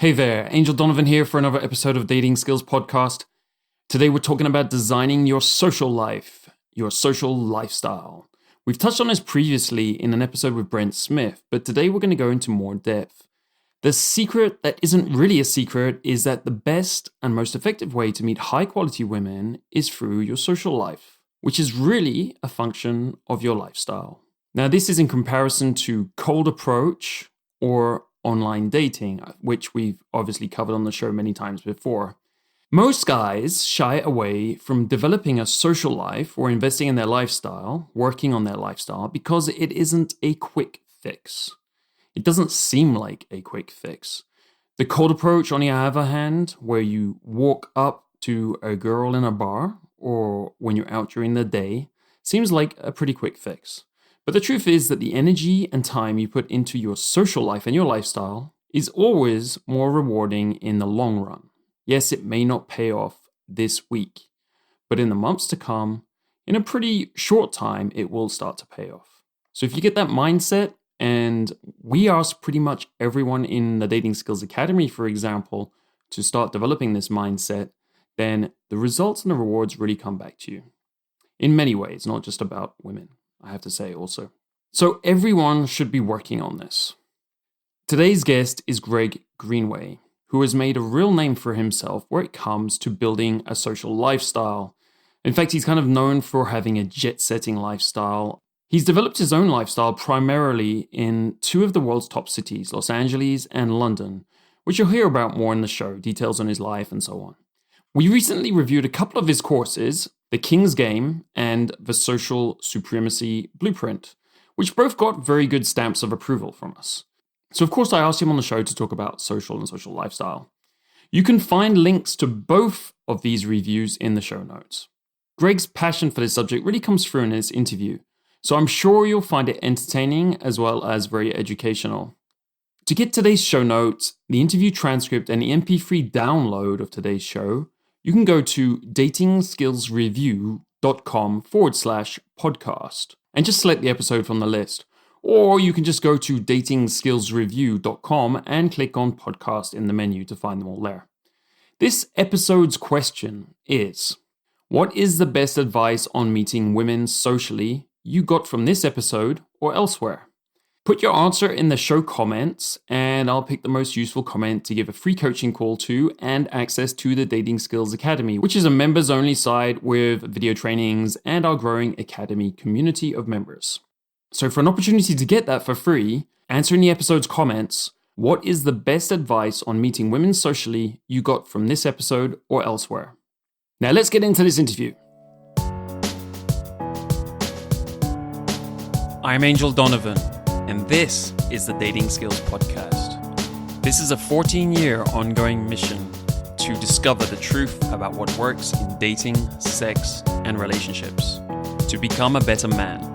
Hey there, Angel Donovan here for another episode of Dating Skills Podcast. Today we're talking about designing your social life, your social lifestyle. We've touched on this previously in an episode with Brent Smith, but today we're going to go into more depth. The secret that isn't really a secret is that the best and most effective way to meet high quality women is through your social life, which is really a function of your lifestyle. Now, this is in comparison to cold approach or online dating, which we've obviously covered on the show many times before. Most guys shy away from developing a social life or investing in their lifestyle, working on their lifestyle, because it isn't a quick fix. It doesn't seem like a quick fix. The cold approach, on the other hand, where you walk up to a girl in a bar or when you're out during the day, seems like a pretty quick fix. But the truth is that the energy and time you put into your social life and your lifestyle is always more rewarding in the long run. Yes, it may not pay off this week, but in the months to come, in a pretty short time, it will start to pay off. So if you get that mindset, and we ask pretty much everyone in the Dating Skills Academy, for example, to start developing this mindset, then the results and the rewards really come back to you. In many ways, not just about women, I have to say also. So everyone should be working on this. Today's guest is Greenway, who has made a real name for himself where it comes to building a social lifestyle. In fact, he's kind of known for having a jet-setting lifestyle. He's developed his own lifestyle primarily in two of the world's top cities, Los Angeles and London, which you'll hear about more in the show, details on his life and so on. We recently reviewed a couple of his courses, The King's Game and The Social Supremacy Blueprint, which both got very good stamps of approval from us. So of course I asked him on the show to talk about social and social lifestyle. You can find links to both of these reviews in the show notes. Greg's passion for this subject really comes through in his interview, so I'm sure you'll find it entertaining as well as very educational. To get today's show notes, the interview transcript, and the MP3 download of today's show, you can go to datingskillsreview.com/podcast and just select the episode from the list. Or you can just go to datingskillsreview.com and click on podcast in the menu to find them all there. This episode's question is, what is the best advice on meeting women socially you got from this episode or elsewhere? Put your answer in the show comments and I'll pick the most useful comment to give a free coaching call to and access to the Dating Skills Academy, which is a members-only site with video trainings and our growing Academy community of members. So for an opportunity to get that for free, answer in the episode's comments, what is the best advice on meeting women socially you got from this episode or elsewhere? Now let's get into this interview. I'm Angel Donovan, and this is the Dating Skills Podcast. This is a 14-year ongoing mission to discover the truth about what works in dating, sex, and relationships, to become a better man.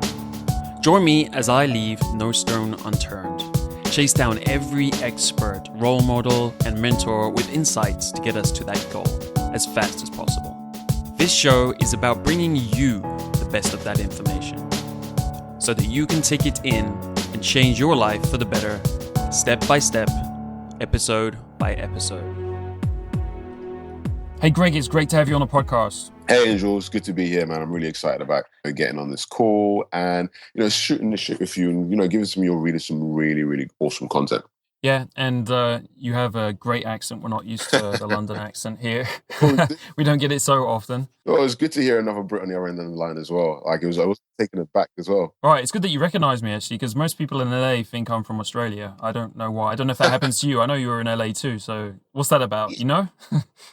Join me as I leave no stone unturned, chase down every expert, role model, and mentor with insights to get us to that goal as fast as possible. This show is about bringing you the best of that information, so that you can take it in and change your life for the better, step by step, episode by episode. Hey Greg, it's great to have you on the podcast. Hey Angel, it's good to be here, man. I'm really excited about getting on this call and shooting the shit with you and giving some of your readers some really, really awesome content. Yeah, and you have a great accent. We're not used to the London accent here. We don't get it so often. Well, it's good to hear another Brit on the other end of the line as well. I was taken aback as well. All right, it's good that you recognise me, actually, because most people in LA think I'm from Australia. I don't know why. I don't know if that happens to you. I know you were in LA too, so what's that about, you know?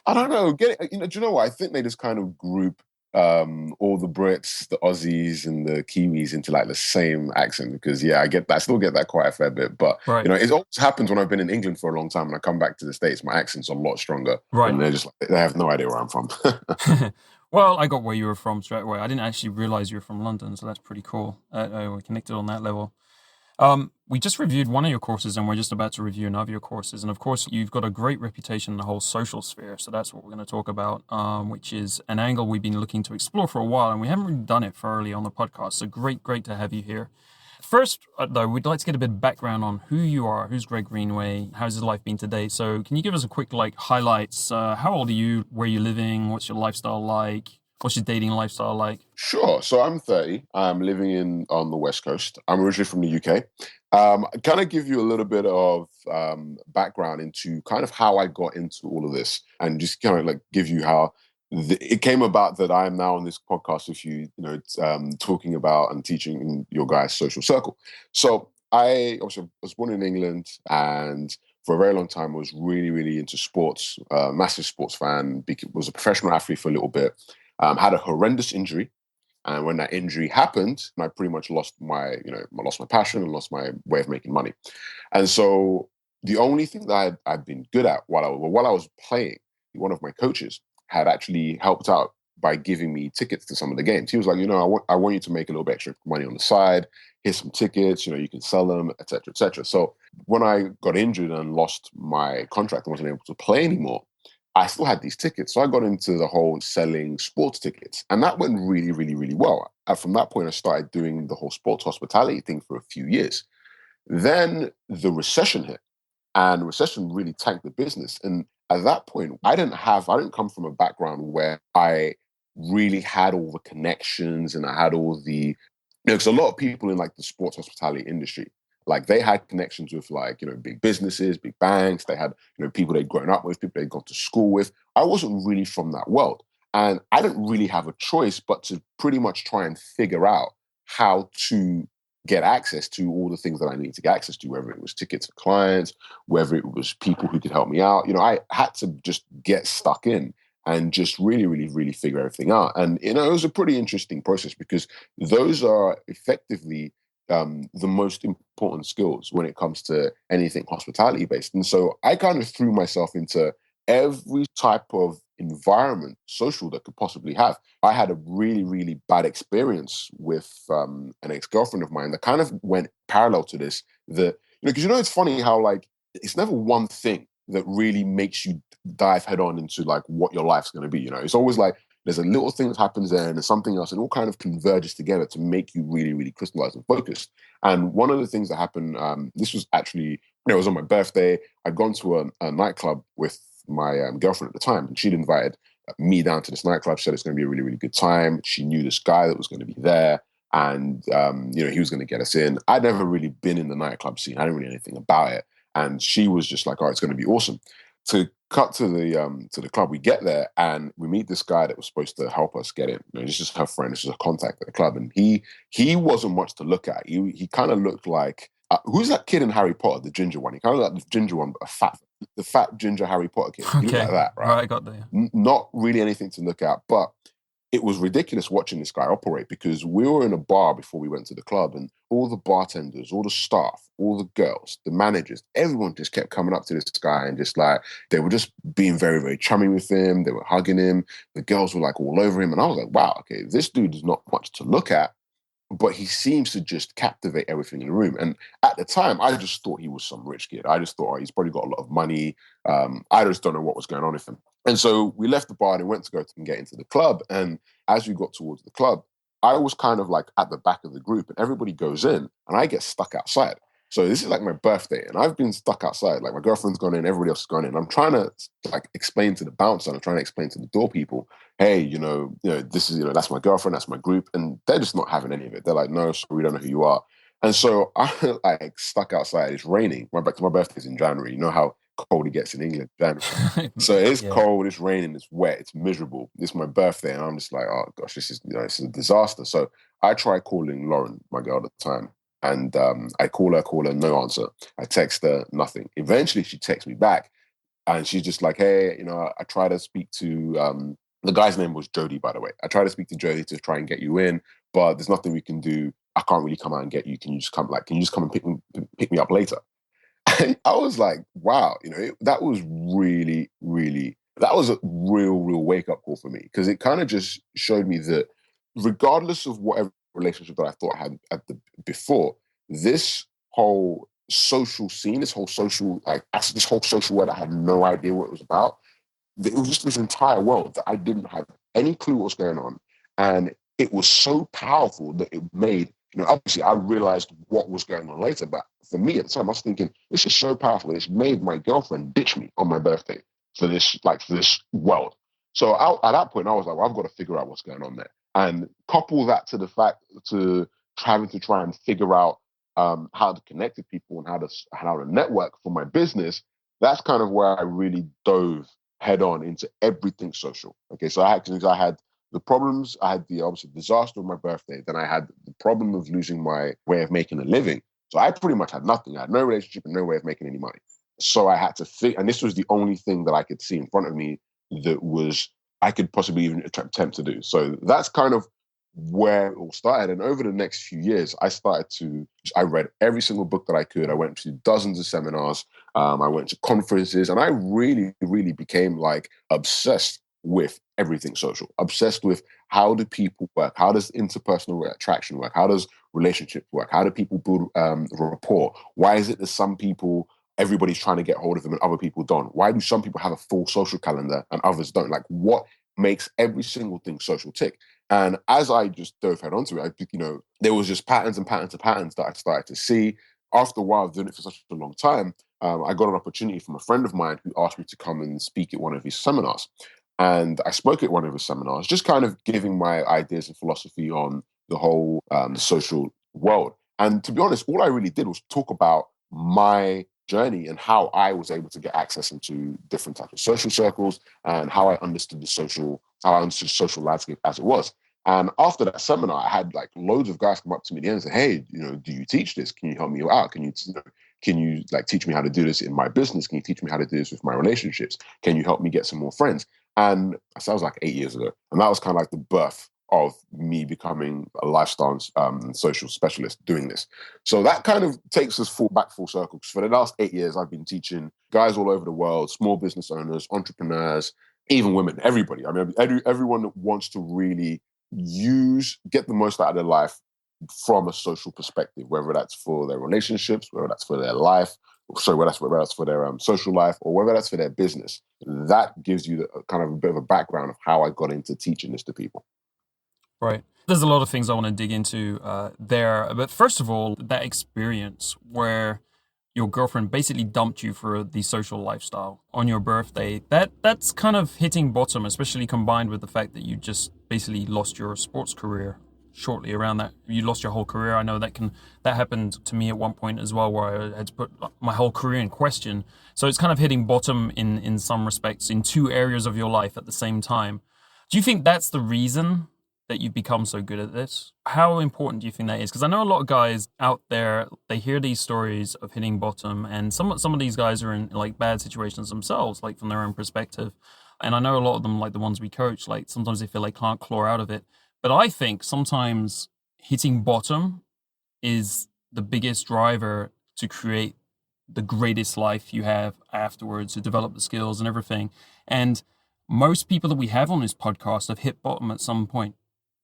I don't know. Do you know what? I think they just kind of group all the Brits, the Aussies, and the Kiwis into like the same accent because I still get that quite a fair bit. But right. It always happens when I've been in England for a long time and I come back to the States, my accent's a lot stronger. Right. And they're just like, they have no idea where I'm from. Well, I got where you were from straight away. I didn't actually realize you were from London, so that's pretty cool. We're connected on that level. We just reviewed one of your courses and we're just about to review another of your courses. And of course, you've got a great reputation in the whole social sphere. So that's what we're going to talk about, which is an angle we've been looking to explore for a while. And we haven't really done it thoroughly on the podcast. So great to have you here. First, though, we'd like to get a bit of background on who you are, who's Greg Greenway, how's his life been today. So can you give us a quick highlights? How old are you? Where are you living? What's your lifestyle like? What's your dating lifestyle like? Sure. So I'm 30. I'm living on the West Coast. I'm originally from the UK. Kind of give you a little bit of background into kind of how I got into all of this, and just kind of give you how it came about that I am now on this podcast with you, talking about and teaching in your guys' social circle. So I obviously was born in England, and for a very long time was really, really into sports, massive sports fan, was a professional athlete for a little bit, had a horrendous injury. And when that injury happened, I pretty much lost my passion and lost my way of making money. And so the only thing that I'd been good at while I was playing, one of my coaches had actually helped out by giving me tickets to some of the games. He was like, I want you to make a little bit extra money on the side. Here's some tickets, you can sell them, et cetera, et cetera. So when I got injured and lost my contract and wasn't able to play anymore, I still had these tickets. So I got into the whole selling sports tickets. And that went really, really, really well. And from that point, I started doing the whole sports hospitality thing for a few years. Then the recession hit, and the recession really tanked the business. And at that point, I didn't come from a background where I really had all the connections and I had all the, because a lot of people in the sports hospitality industry, they had connections with big businesses, big banks. They had, people they'd grown up with, people they'd gone to school with. I wasn't really from that world. And I didn't really have a choice but to pretty much try and figure out how to get access to all the things that I needed to get access to, whether it was tickets for clients, whether it was people who could help me out. I had to just get stuck in and just really, really, really figure everything out. And, it was a pretty interesting process because those are effectively the most important skills when it comes to anything hospitality based. And so I kind of threw myself into every type of environment, social, that could possibly have. I had a really, really bad experience with an ex-girlfriend of mine that kind of went parallel to this. That, because it's funny how it's never one thing that really makes you dive head on into what your life's going to be. It's always there's a little thing that happens there and there's something else, and it all kind of converges together to make you really, really crystallized and focused. And one of the things that happened, this was actually, it was on my birthday. I'd gone to a nightclub with my girlfriend at the time, and she'd invited me down to this nightclub. She said it's going to be a really, really good time. She knew this guy that was going to be there, and he was going to get us in. I'd never really been in the nightclub scene. I didn't really know anything about it, and she was just like, "Oh, it's going to be awesome." To cut to the club, we get there and we meet this guy that was supposed to help us get in. This is her friend. This is a contact at the club, and he wasn't much to look at. He kind of looked like who's that kid in Harry Potter, the ginger one? He kind of like the ginger one, but the fat ginger Harry Potter kid. He looked like that, right? I got there. Not really anything to look at, but it was ridiculous watching this guy operate because we were in a bar before we went to the club, and all the bartenders, all the staff, all the girls, the managers, everyone just kept coming up to this guy and just they were just being very, very chummy with him. They were hugging him. The girls were all over him. And I was like, wow, okay, this dude is not much to look at, but he seems to just captivate everything in the room. And at the time, I just thought he was some rich kid. I just thought, oh, he's probably got a lot of money. I just don't know what was going on with him. And so we left the bar and went to go and get into the club. And as we got towards the club, I was kind of at the back of the group, and everybody goes in and I get stuck outside. So this is my birthday, and I've been stuck outside. My girlfriend's gone in, everybody else has gone in. I'm trying to explain to the bouncer, I'm trying to explain to the door people, hey, this is, that's my girlfriend, that's my group, and they're just not having any of it. They're like, no, sorry, we don't know who you are. And so I stuck outside. It's raining. My birthday's in January. You know how cold it gets in England, January. So it's cold, it's raining, it's wet, it's miserable. It's my birthday, and I'm just like, oh gosh, this is it's a disaster. So I try calling Lauren, my girl at the time. And I call her, no answer. I text her, nothing. Eventually, she texts me back, and she's just like, hey, I try to speak to, the guy's name was Jody, by the way. I try to speak to Jody to try and get you in, but there's nothing we can do. I can't really come out and get you. Can you just come and pick me up later? And I was like, wow, that was really, really, that was a real, real wake-up call for me, because it kind of just showed me that regardless of whatever relationship that I thought I had before, this whole social scene, this whole social world, I had no idea what it was about. It was just this entire world that I didn't have any clue what was going on. And it was so powerful that it made Obviously I realized what was going on later, but for me at the time, I was thinking, this is so powerful. It's made my girlfriend ditch me on my birthday for this world. So at that point, I was like, well, I've got to figure out what's going on there. And couple that to the fact to having to try and figure out how to connect with people and how to network for my business. That's kind of where I really dove head on into everything social. Okay, so I had the problems. I had the obviously disaster of my birthday. Then I had the problem of losing my way of making a living. So I pretty much had nothing. I had no relationship and no way of making any money. So I had to think, and this was the only thing that I could see in front of me that was I could possibly even attempt to do. So that's kind of where it all started. And over the next few years, I read every single book that I could. I went to dozens of seminars. I went to conferences, and I really, really became like obsessed with everything social, obsessed with how do people work? How does interpersonal attraction work? How does relationships work? How do people build rapport? Why is it that some people, everybody's trying to get hold of them and other people don't? Why do some people have a full social calendar and others don't? Like, what makes every single thing social tick? And as I just dove head onto it, there was just patterns and patterns and patterns that I started to see. After a while of doing it for such a long time, I got an opportunity from a friend of mine who asked me to come and speak at one of his seminars. And I spoke at one of his seminars, just kind of giving my ideas and philosophy on the whole social world. And to be honest, all I really did was talk about my journey and how I was able to get access into different types of social circles and how I understood the social landscape as it was. And after that seminar, I had like loads of guys come up to me at the end and say, "Hey, do you teach this? Can you help me out? Can you like teach me how to do this in my business? Can you teach me how to do this with my relationships? Can you help me get some more friends?" And that was like 8 years ago. And that was kind of like the birth of me becoming a lifestyle social specialist doing this. So that kind of takes us back full circle. Because for the last 8 years, I've been teaching guys all over the world, small business owners, entrepreneurs, even women, everybody. I mean, everyone that wants to really get the most out of their life from a social perspective, whether that's for their relationships, whether that's for their life, whether that's for their social life, or whether that's for their business. That gives you kind of a bit of a background of how I got into teaching this to people. Right. There's a lot of things I want to dig into there. But first of all, that experience where your girlfriend basically dumped you for the social lifestyle on your birthday, that's kind of hitting bottom, especially combined with the fact that you just basically lost your sports career shortly around that. You lost your whole career. I know that happened to me at one point as well, where I had to put my whole career in question. So it's kind of hitting bottom in some respects in two areas of your life at the same time. Do you think that's the reason that you've become so good at this? How important do you think that is? Because I know a lot of guys out there, they hear these stories of hitting bottom, and some of these guys are in like bad situations themselves, like from their own perspective. And I know a lot of them, like the ones we coach, like sometimes they feel they can't claw out of it. But I think sometimes hitting bottom is the biggest driver to create the greatest life you have afterwards, to develop the skills and everything. And most people that we have on this podcast have hit bottom at some point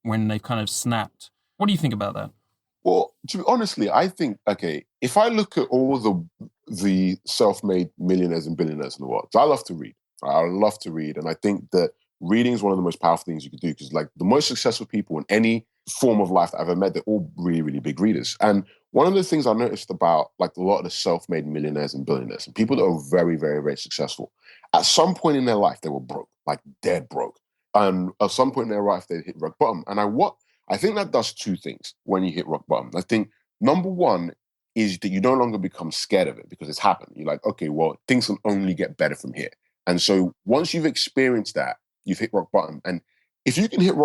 when they've kind of snapped. What do you think about that? Well, honestly, I think, okay, if I look at all the self-made millionaires and billionaires in the world, I love to read. I love to read. And I think that reading is one of the most powerful things you can do, because like the most successful people in any form of life that I've ever met, they're all really, really big readers. And one of the things I noticed about like a lot of the self-made millionaires and billionaires and people that are very, very, very successful, at some point in their life, they were broke, like dead broke. And at some point in their life, they hit rock bottom. And I think that does two things when you hit rock bottom. I think number one is that you no longer become scared of it because it's happened. You're like, okay, well, things can only get better from here. And so once you've experienced that, you've hit rock bottom. And if you hit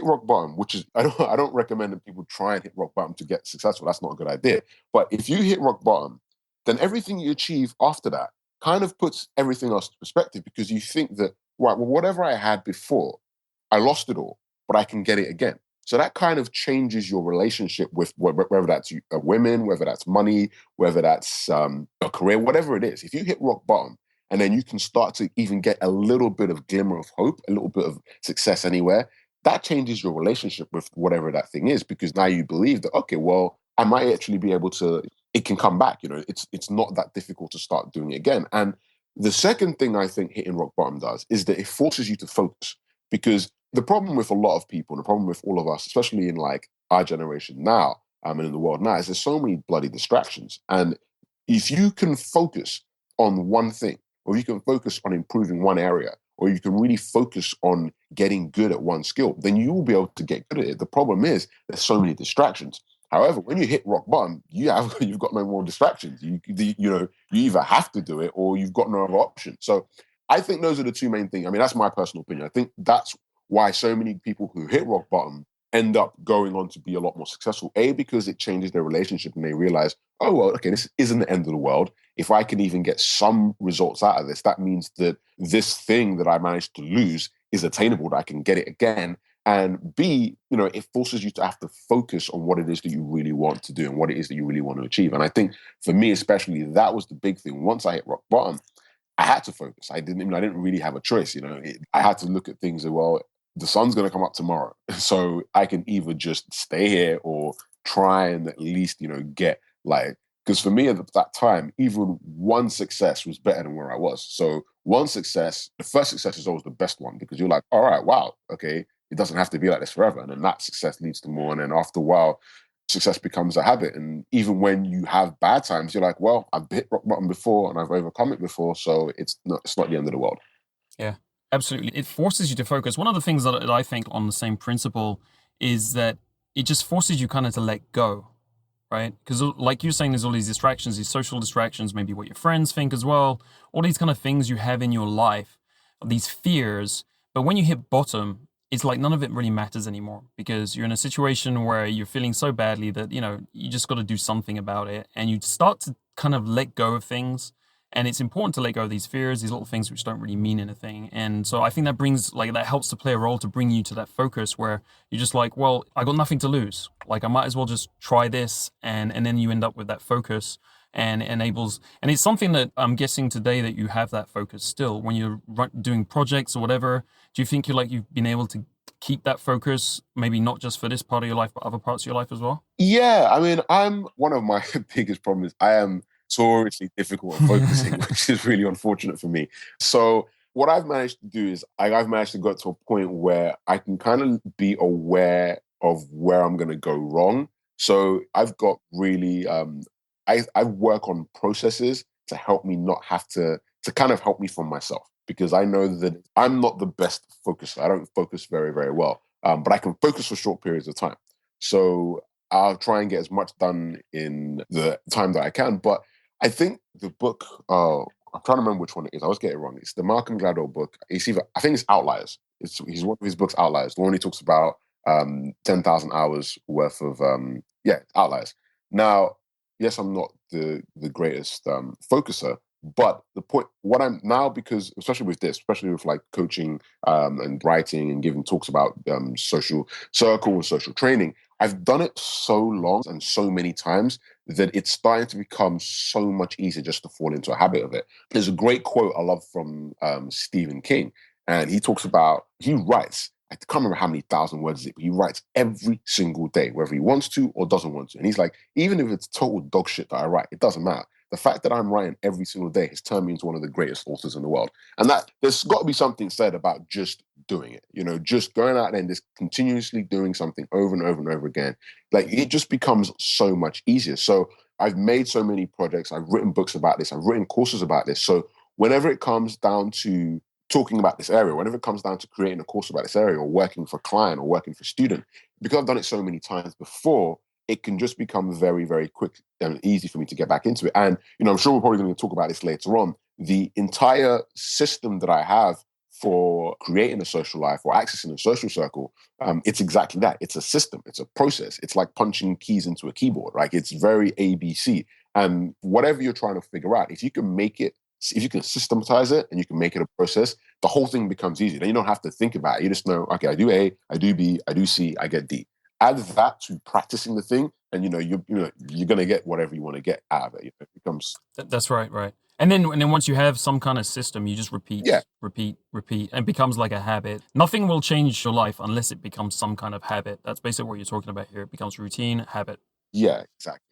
rock bottom, which is I don't recommend that people try and hit rock bottom to get successful. That's not a good idea. But if you hit rock bottom, then everything you achieve after that kind of puts everything else into perspective, because you think that, right, well, whatever I had before, I lost it all, but I can get it again. So that kind of changes your relationship with whether that's women, whether that's money, whether that's a career, whatever it is. If you hit rock bottom and then you can start to even get a little bit of glimmer of hope, a little bit of success anywhere, that changes your relationship with whatever that thing is, because now you believe that, okay, well, I might actually be able to, it can come back. It's not that difficult to start doing it again. And the second thing I think hitting rock bottom does is that it forces you to focus, because the problem with a lot of people, and the problem with all of us, especially in like our generation now, and in the world now is there's so many bloody distractions. And if you can focus on one thing, or you can focus on improving one area, or you can really focus on getting good at one skill, then you will be able to get good at it. The problem is there's so many distractions. However, when you hit rock bottom, you've got no more distractions. You either have to do it or you've got no other option. So I think those are the two main things. I mean, that's my personal opinion. I think that's why so many people who hit rock bottom end up going on to be a lot more successful. A, because it changes their relationship and they realize, oh, well, okay, this isn't the end of the world. If I can even get some results out of this, that means that this thing that I managed to lose is attainable, that I can get it again. And B, it forces you to have to focus on what it is that you really want to do and what it is that you really want to achieve. And I think for me, especially, that was the big thing. Once I hit rock bottom, I had to focus. I didn't really have a choice. I had to look at things as well. The sun's going to come up tomorrow. So I can either just stay here or try and at least, get because for me at that time, even one success was better than where I was. So one success, the first success is always the best one because you're like, all right, wow, okay, it doesn't have to be like this forever. And then that success leads to more. And then after a while, success becomes a habit. And even when you have bad times, you're like, well, I've hit rock bottom before and I've overcome it before. So it's not the end of the world. Yeah, absolutely. It forces you to focus. One of the things that I think on the same principle is that it just forces you kind of to let go, right? Because like you're saying, there's all these distractions, these social distractions, maybe what your friends think as well, all these kind of things you have in your life, these fears. But when you hit bottom, it's like none of it really matters anymore because you're in a situation where you're feeling so badly that, you just got to do something about it. And you start to kind of let go of things. And it's important to let go of these fears, these little things which don't really mean anything. And so I think that helps to play a role to bring you to that focus where you're just like, well, I got nothing to lose. Like I might as well just try this. And then you end up with that focus and enables, and it's something that I'm guessing today that you have that focus still when you're doing projects or whatever. Do you think you've been able to keep that focus, maybe not just for this part of your life, but other parts of your life as well? Yeah, I mean, one of my biggest problems. I am notoriously difficult at focusing, which is really unfortunate for me. So what I've managed to do is I've managed to get to a point where I can kind of be aware of where I'm going to go wrong. So I've got really, I work on processes to help me not have to kind of help me from myself because I know that I'm not the best focuser. I don't focus very, very well, but I can focus for short periods of time. So I'll try and get as much done in the time that I can. But I think the book, I'm trying to remember which one it is. I always get it wrong. It's the Malcolm Gladwell book. I think it's Outliers. He's one of his books, Outliers. The one he talks about 10,000 hours worth of, Outliers. Now, yes, I'm not the greatest focuser, but the point, what I'm now, because especially with this, especially with like coaching and writing and giving talks about social circle and social training, I've done it so long and so many times that it's starting to become so much easier just to fall into a habit of it. There's a great quote I love from Stephen King, and he writes, I can't remember how many thousand words it is, but he writes every single day, whether he wants to or doesn't want to. And he's like, even if it's total dog shit that I write, it doesn't matter. The fact that I'm writing every single day has turned me into one of the greatest authors in the world. And that there's got to be something said about just doing it, just going out there and just continuously doing something over and over and over again. Like it just becomes so much easier. So I've made so many projects. I've written books about this. I've written courses about this. So whenever it comes down to talking about this area, whenever it comes down to creating a course about this area or working for a client or working for a student, because I've done it so many times before, it can just become very, very quick and easy for me to get back into it. And, I'm sure we're probably going to talk about this later on. The entire system that I have for creating a social life or accessing a social circle, it's exactly that. It's a system. It's a process. It's like punching keys into a keyboard. Like it's very ABC. And whatever you're trying to figure out, if you can systematize it and you can make it a process, the whole thing becomes easy. Then you don't have to think about it. You just know, okay, I do A, I do B, I do C, I get D. Add that to practicing the thing, and you're gonna get whatever you want to get out of it. It becomes That's right, right. And then once you have some kind of system, you just yeah, repeat, and it becomes like a habit. Nothing will change your life unless it becomes some kind of habit. That's basically what you're talking about here. It becomes routine, habit. yeah, exactly.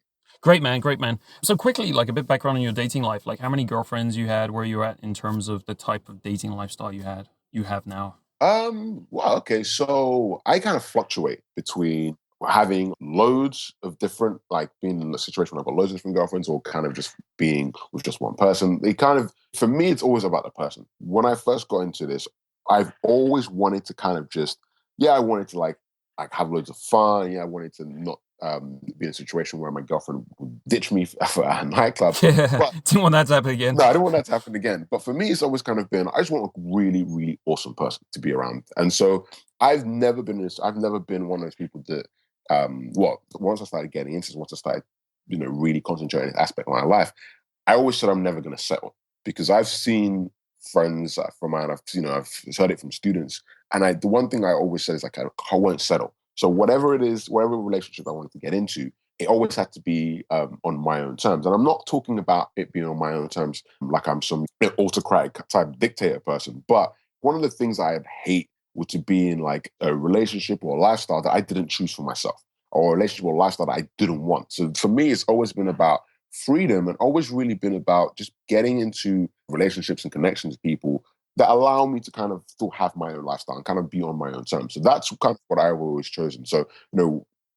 Great man, great man. So quickly, like a bit background on your dating life. Like how many girlfriends you had, where you at in terms of the type of dating lifestyle you have now. Well, okay, so I kind of fluctuate between having loads of different, like being in a situation where I've got loads of different girlfriends, or kind of just being with just one person. It kind of, for me, it's always about the person. When I first got into this, I've always wanted to kind of just, yeah, I wanted to like have loads of fun. Yeah, I wanted to not be in a situation where my girlfriend would ditch me for a nightclub. Yeah, But didn't want that to happen again. no, I don't want that to happen again. But for me, it's always kind of been, I just want a really, really awesome person to be around. And so I've never been one of those people that, well, once I started getting into this, once I started, really concentrating on this aspect of my life, I always said I'm never going to settle, because I've seen friends from mine, I've heard it from students. And the one thing I always said is like, I won't settle. So whatever it is, whatever relationship I wanted to get into, it always had to be on my own terms. And I'm not talking about it being on my own terms like I'm some autocratic type dictator person. But one of the things I'd hate would to be in like a relationship or a lifestyle that I didn't choose for myself, or a relationship or a lifestyle that I didn't want. So for me, it's always been about freedom, and always really been about just getting into relationships and connections with people that allow me to kind of still have my own lifestyle and kind of be on my own terms. So that's kind of what I've always chosen. So,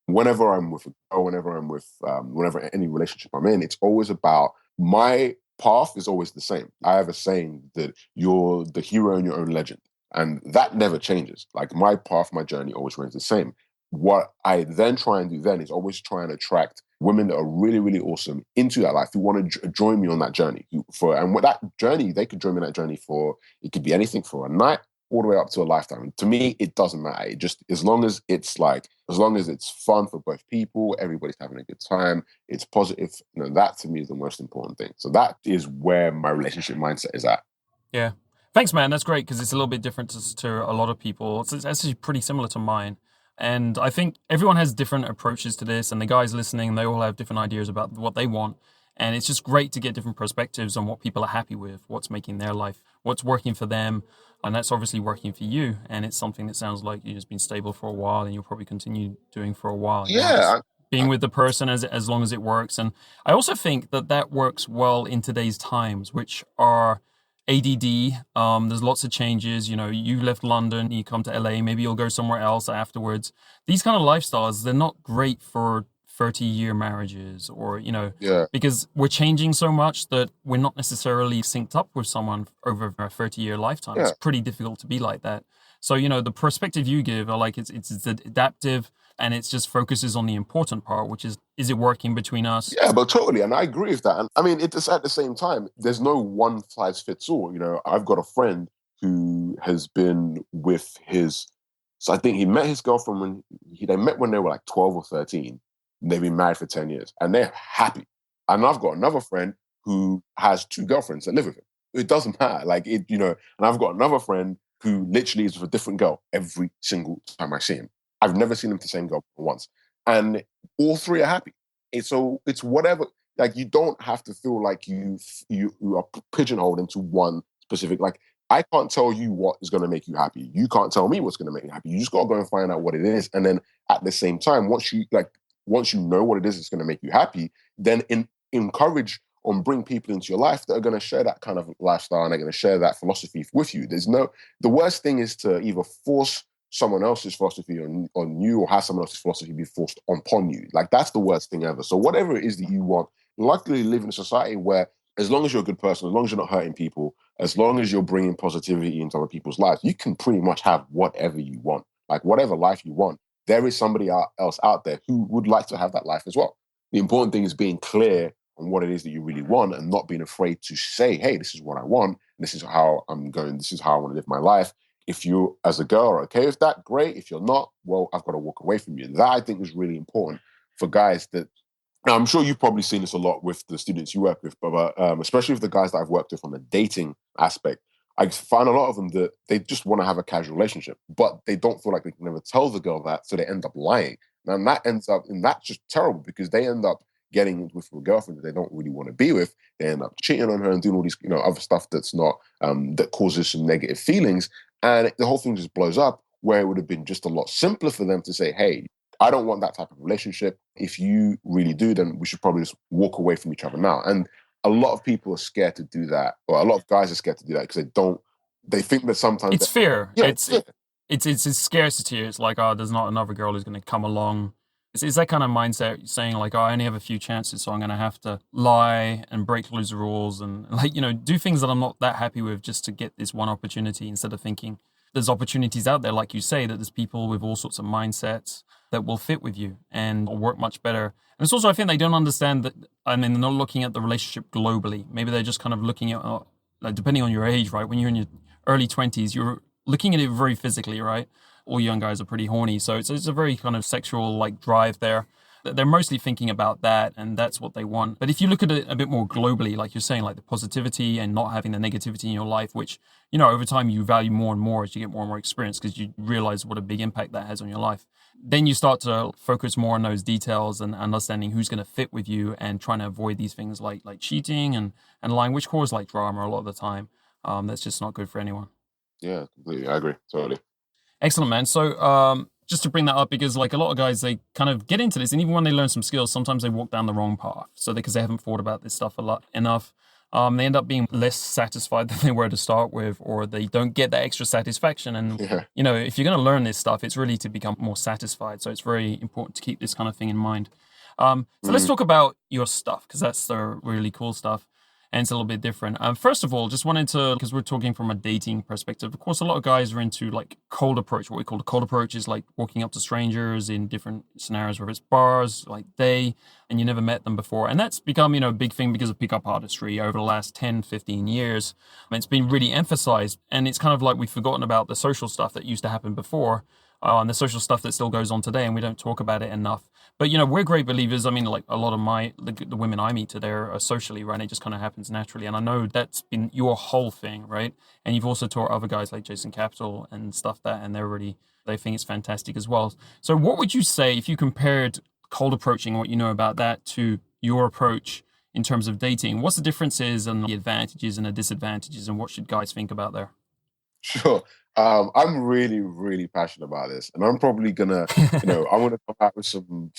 whenever I'm with a girl, whenever any relationship I'm in, it's always about, my path is always the same. I have a saying that you're the hero in your own legend. And that never changes. Like, my path, my journey always remains the same. What I then try and do then is always try and attract women that are really, really awesome into that life, who want to join me on that journey. And with that journey, they could join me on that journey for, it could be anything, for a night all the way up to a lifetime. And to me, it doesn't matter. It just, as long as it's fun for both people, everybody's having a good time, it's positive, that to me is the most important thing. So that is where my relationship mindset is at. Yeah. Thanks, man. That's great, because it's a little bit different to a lot of people. It's actually pretty similar to mine. And I think everyone has different approaches to this, and the guys listening, they all have different ideas about what they want. And it's just great to get different perspectives on what people are happy with, what's making their life, what's working for them. And that's obviously working for you. And it's something that sounds like you've just been stable for a while, and you'll probably continue doing for a while. Yeah. Being with the person as long as it works. And I also think that works well in today's times, which are ADD. There's lots of changes. You left London, you come to LA, maybe you'll go somewhere else afterwards. These kind of lifestyles, they're not great for 30-year marriages, or, Yeah. because we're changing so much that we're not necessarily synced up with someone over a 30-year lifetime. Yeah. It's pretty difficult to be like that. So, the perspective you give, I like it's adaptive, and it just focuses on the important part, which is it working between us? Yeah, but totally. And I agree with that. And I mean, it's at the same time, there's no one size fits all. I've got a friend who has been with so I think he met his girlfriend they met when they were like 12 or 13. And they've been married for 10 years and they're happy. And I've got another friend who has 2 girlfriends that live with him. It doesn't matter. And I've got another friend who literally is with a different girl every single time I see him. I've never seen him with the same girl once. And all 3 are happy. It's whatever. Like, you don't have to feel like you are pigeonholed into one specific. Like, I can't tell you what is going to make you happy. You can't tell me what's going to make you happy. You just got to go and find out what it is. And then at the same time, once you know what it is that's going to make you happy, then encourage and bring people into your life that are going to share that kind of lifestyle, and are going to share that philosophy with you. The worst thing is to either force someone else's philosophy on you, or have someone else's philosophy be forced upon you. Like, that's the worst thing ever. So whatever it is that you want, luckily live in a society where, as long as you're a good person, as long as you're not hurting people, as long as you're bringing positivity into other people's lives, you can pretty much have whatever you want. Like, whatever life you want, there is somebody else out there who would like to have that life as well. The important thing is being clear on what it is that you really want, and not being afraid to say, hey, this is what I want. This is how I'm going. This is how I want to live my life. If you, as a girl, are okay with that, great. If you're not, well, I've got to walk away from you. That, I think, is really important for guys. Now, I'm sure you've probably seen this a lot with the students you work with, but especially with the guys that I've worked with on the dating aspect, I find a lot of them that they just want to have a casual relationship, but they don't feel like they can never tell the girl that, so they end up lying. And that's just terrible, because they end up getting with a girlfriend that they don't really want to be with. They end up cheating on her and doing all these, other stuff that's not, that causes some negative feelings. And the whole thing just blows up, where it would have been just a lot simpler for them to say, hey, I don't want that type of relationship. If you really do, then we should probably just walk away from each other now. And a lot of people are scared to do that, or a lot of guys are scared to do that, because they think that sometimes it's fear. Yeah, It's a scarcity. It's like, there's not another girl who's going to come along It's that kind of mindset saying like, oh, I only have a few chances, so I'm going to have to lie and break loads of rules and like, do things that I'm not that happy with just to get this one opportunity instead of thinking there's opportunities out there, like you say, that there's people with all sorts of mindsets that will fit with you and will work much better. And it's also, I think they don't understand that, I mean, they're not looking at the relationship globally. Maybe they're just kind of looking at, like, depending on your age, right? When you're in your early 20s, you're looking at it very physically, right? All young guys are pretty horny. So it's a very kind of sexual like drive there. They're mostly thinking about that and that's what they want. But if you look at it a bit more globally, like you're saying, like the positivity and not having the negativity in your life, which, over time you value more and more as you get more and more experience because you realize what a big impact that has on your life. Then you start to focus more on those details and understanding who's going to fit with you and trying to avoid these things like cheating and lying, which cause like drama a lot of the time. That's just not good for anyone. Yeah, completely. I agree. Totally. Excellent, man. So, just to bring that up, because like a lot of guys, they kind of get into this, and even when they learn some skills, sometimes they walk down the wrong path. So, because they haven't thought about this stuff a lot enough, they end up being less satisfied than they were to start with, or they don't get that extra satisfaction. And Yeah. if you're going to learn this stuff, it's really to become more satisfied. So, it's very important to keep this kind of thing in mind. So, let's talk about your stuff because that's the really cool stuff. And it's a little bit different. First of all, just wanted to, because we're talking from a dating perspective, of course, a lot of guys are into like cold approach. What we call the cold approach is like walking up to strangers in different scenarios, whether it's bars, like and you never met them before. And that's become, a big thing because of pickup artistry over the last 10, 15 years. It's been really emphasized. And it's kind of like we've forgotten about the social stuff that used to happen before. And the social stuff that still goes on today, and we don't talk about it enough. But we're great believers. I mean, like a lot of the women I meet today are socially, right? It just kind of happens naturally, and I know that's been your whole thing, right? And you've also taught other guys like Jason Capital and stuff and they think it's fantastic as well. So, what would you say if you compared cold approaching, what you know about that, to your approach in terms of dating? What's the differences and the advantages and the disadvantages, and what should guys think about there? Sure. I'm really, really passionate about this, and I'm probably gonna, I want to come out with some.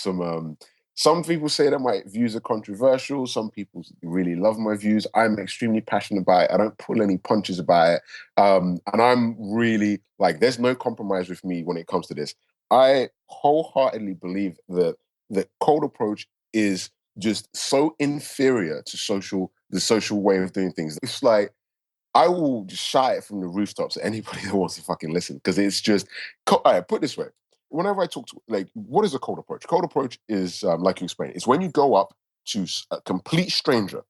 Some people say that my views are controversial. Some people really love my views. I'm extremely passionate about it. I don't pull any punches about it, and I'm really like, there's no compromise with me when it comes to this. I wholeheartedly believe that the cold approach is just so inferior to the social way of doing things. It's like I will just shout it from the rooftops at anybody that wants to fucking listen because it's just. All right, put it this way: whenever I talk to what is a cold approach? Cold approach is like you explained. It's when you go up to a complete stranger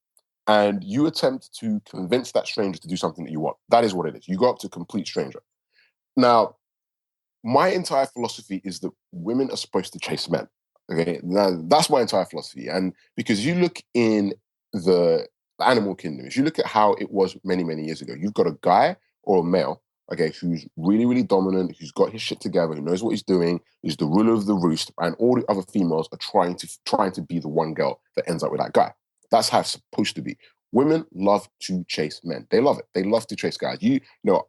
and you attempt to convince that stranger to do something that you want. That is what it is. You go up to a complete stranger. Now, my entire philosophy is that women are supposed to chase men. Okay, now that's my entire philosophy, and because you look in the animal kingdom, if you look at how it was many, many years ago, you've got a guy or a male, okay, who's really, really dominant, who's got his shit together, who knows what he's doing, who's the ruler of the roost, and all the other females are trying to be the one girl that ends up with that guy. That's how it's supposed to be. Women love to chase men. They love it. They love to chase guys.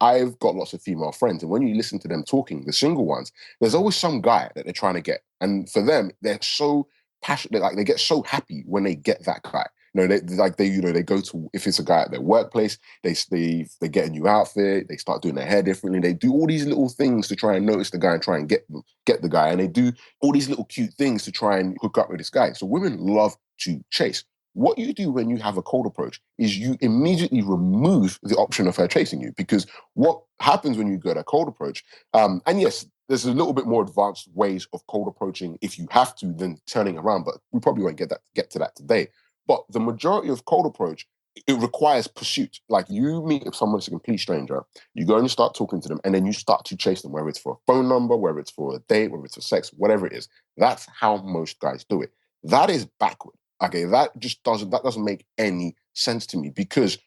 I've got lots of female friends, and when you listen to them talking, the single ones, there's always some guy that they're trying to get. And for them, they're so passionate, like they get so happy when they get that guy. They go to, if it's a guy at their workplace, they get a new outfit, they start doing their hair differently, they do all these little things to try and notice the guy and try and get the guy, and they do all these little cute things to try and hook up with this guy. So women love to chase. What you do when you have a cold approach is you immediately remove the option of her chasing you, because what happens when you get a cold approach, and yes, there's a little bit more advanced ways of cold approaching if you have to than turning around, but we probably won't get to that today. But the majority of cold approach, it requires pursuit. Like you meet if someone's a complete stranger, you go and you start talking to them, and then you start to chase them, whether it's for a phone number, whether it's for a date, whether it's for sex, whatever it is. That's how most guys do it. That is backward. Okay, that doesn't make any sense to me, because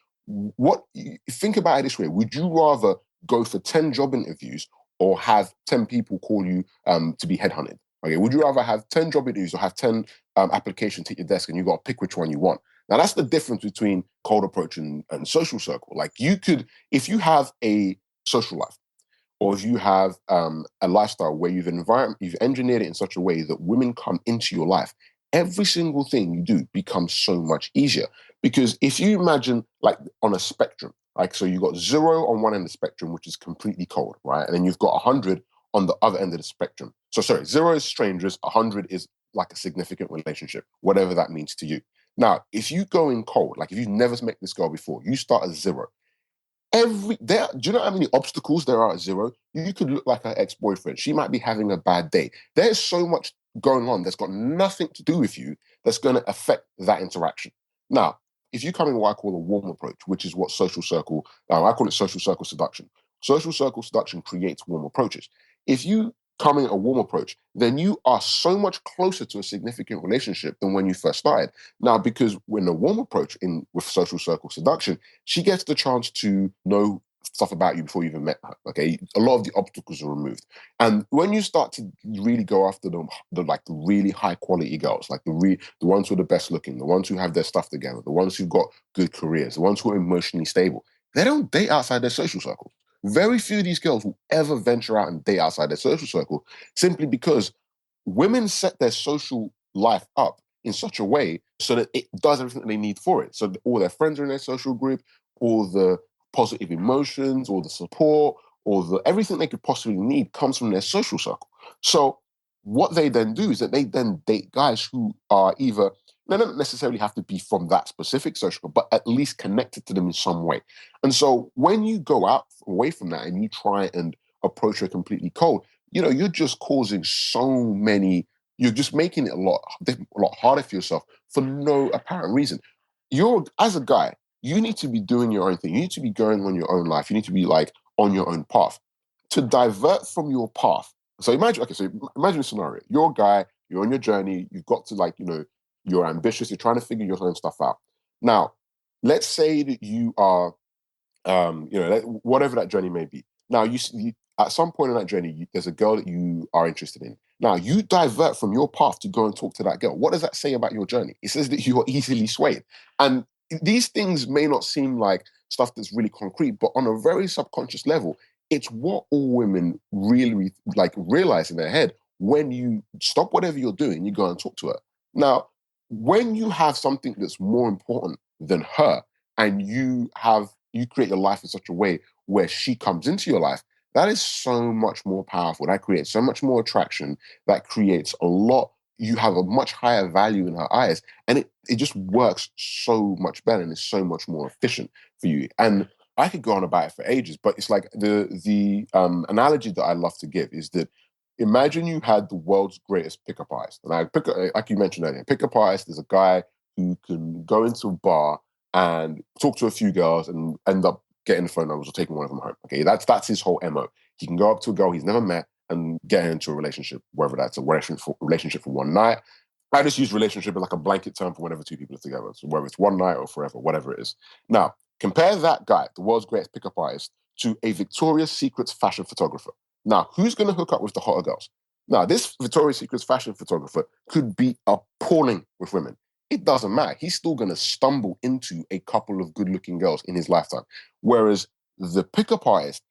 think about it this way: would you rather go for 10 job interviews or have 10 people call you to be headhunted? Okay, would you rather have 10 job interviews or have 10 applications hit your desk and you got to pick which one you want? Now, that's the difference between cold approach and social circle. Like you could, if you have a social life, or if you have a lifestyle where you've engineered it in such a way that women come into your life, every single thing you do becomes so much easier. Because if you imagine like on a spectrum, like, so you've got 0 on one end of the spectrum, which is completely cold, right? And then you've got 100 on the other end of the spectrum. So sorry, 0 is strangers, 100 is like a significant relationship, whatever that means to you. Now, if you go in cold, like if you've never met this girl before, you start at 0. Do you know how many obstacles there are at 0? You could look like her ex-boyfriend. She might be having a bad day. There's so much going on that's got nothing to do with you that's going to affect that interaction. Now, if you come in what I call a warm approach, which is what I call it social circle seduction. Social circle seduction creates warm approaches. If you come in a warm approach, then you are so much closer to a significant relationship than when you first started. Now, because when a warm approach with social circle seduction, she gets the chance to know stuff about you before you even met her. Okay, a lot of the obstacles are removed, and when you start to really go after the really high quality girls, like the ones who are the best looking, the ones who have their stuff together, the ones who've got good careers, the ones who are emotionally stable, they don't date outside their social circle. Very few of these girls will ever venture out and date outside their social circle, simply because women set their social life up in such a way so that it does everything that they need for it. So all their friends are in their social group, all the positive emotions, all the support, all the everything they could possibly need comes from their social circle. So what they then do is that they then date guys who are either, they don't necessarily have to be from that specific social group, but at least connected to them in some way. And so when you go out away from that and you try and approach her completely cold, you're just causing you're just making it a lot harder for yourself for no apparent reason. As a guy, you need to be doing your own thing. You need to be going on your own life. You need to be like on your own path. To divert from your path. So imagine a scenario. You're a guy, you're on your journey, you've got to you're ambitious, you're trying to figure your own stuff out. Now, let's say that you are, whatever that journey may be. Now, you at some point in that journey, there's a girl that you are interested in. Now, you divert from your path to go and talk to that girl. What does that say about your journey? It says that you are easily swayed. And these things may not seem like stuff that's really concrete, but on a very subconscious level, it's what all women really realize in their head when you stop whatever you're doing, you go and talk to her. Now, when you have something that's more important than her, and you create your life in such a way where she comes into your life, that is so much more powerful. That creates so much more attraction. That creates you have a much higher value in her eyes. And it just works so much better and is so much more efficient for you. And I could go on about it for ages, but it's like the analogy that I love to give is that imagine you had the world's greatest pickup artist. And like you mentioned earlier, pickup artist is a guy who can go into a bar and talk to a few girls and end up getting the phone numbers or taking one of them home. Okay, that's his whole MO. He can go up to a girl he's never met and get into a relationship, whether that's a relationship for one night. I just use relationship as like a blanket term for whenever two people are together. So whether it's one night or forever, whatever it is. Now, compare that guy, the world's greatest pickup artist, to a Victoria's Secret's fashion photographer. Now, who's going to hook up with the hotter girls? Now, this Victoria's Secret's fashion photographer could be appalling with women. It doesn't matter. He's still going to stumble into a couple of good-looking girls in his lifetime. Whereas the pickup artist,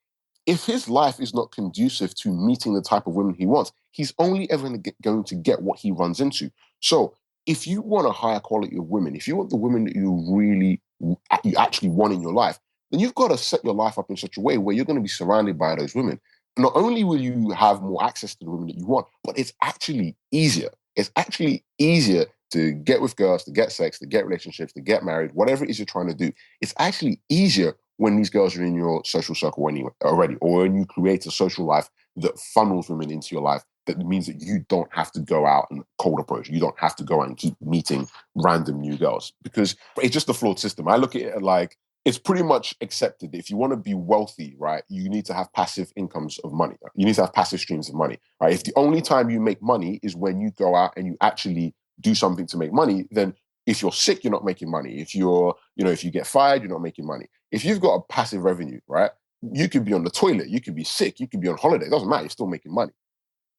if his life is not conducive to meeting the type of women he wants, he's only ever going to get what he runs into. So if you want a higher quality of women, if you want the women that you actually want in your life, then you've got to set your life up in such a way where you're going to be surrounded by those women. Not only will you have more access to the women that you want, but it's actually easier. It's actually easier to get with girls, to get sex, to get relationships, to get married, whatever it is you're trying to do. It's actually easier when these girls are in your social circle already, or when you create a social life that funnels women into your life, that means that you don't have to go out and cold approach. You don't have to go out and keep meeting random new girls, because it's just a flawed system. I look at it like it's pretty much accepted. If you want to be wealthy, right, you need to have passive incomes of money. You need to have passive streams of money, right? If the only time you make money is when you go out and you actually do something to make money, then if you're sick, you're not making money. If if you get fired, you're not making money. If you've got a passive revenue, right, you could be on the toilet, you could be sick, you could be on holiday. It doesn't matter. You're still making money.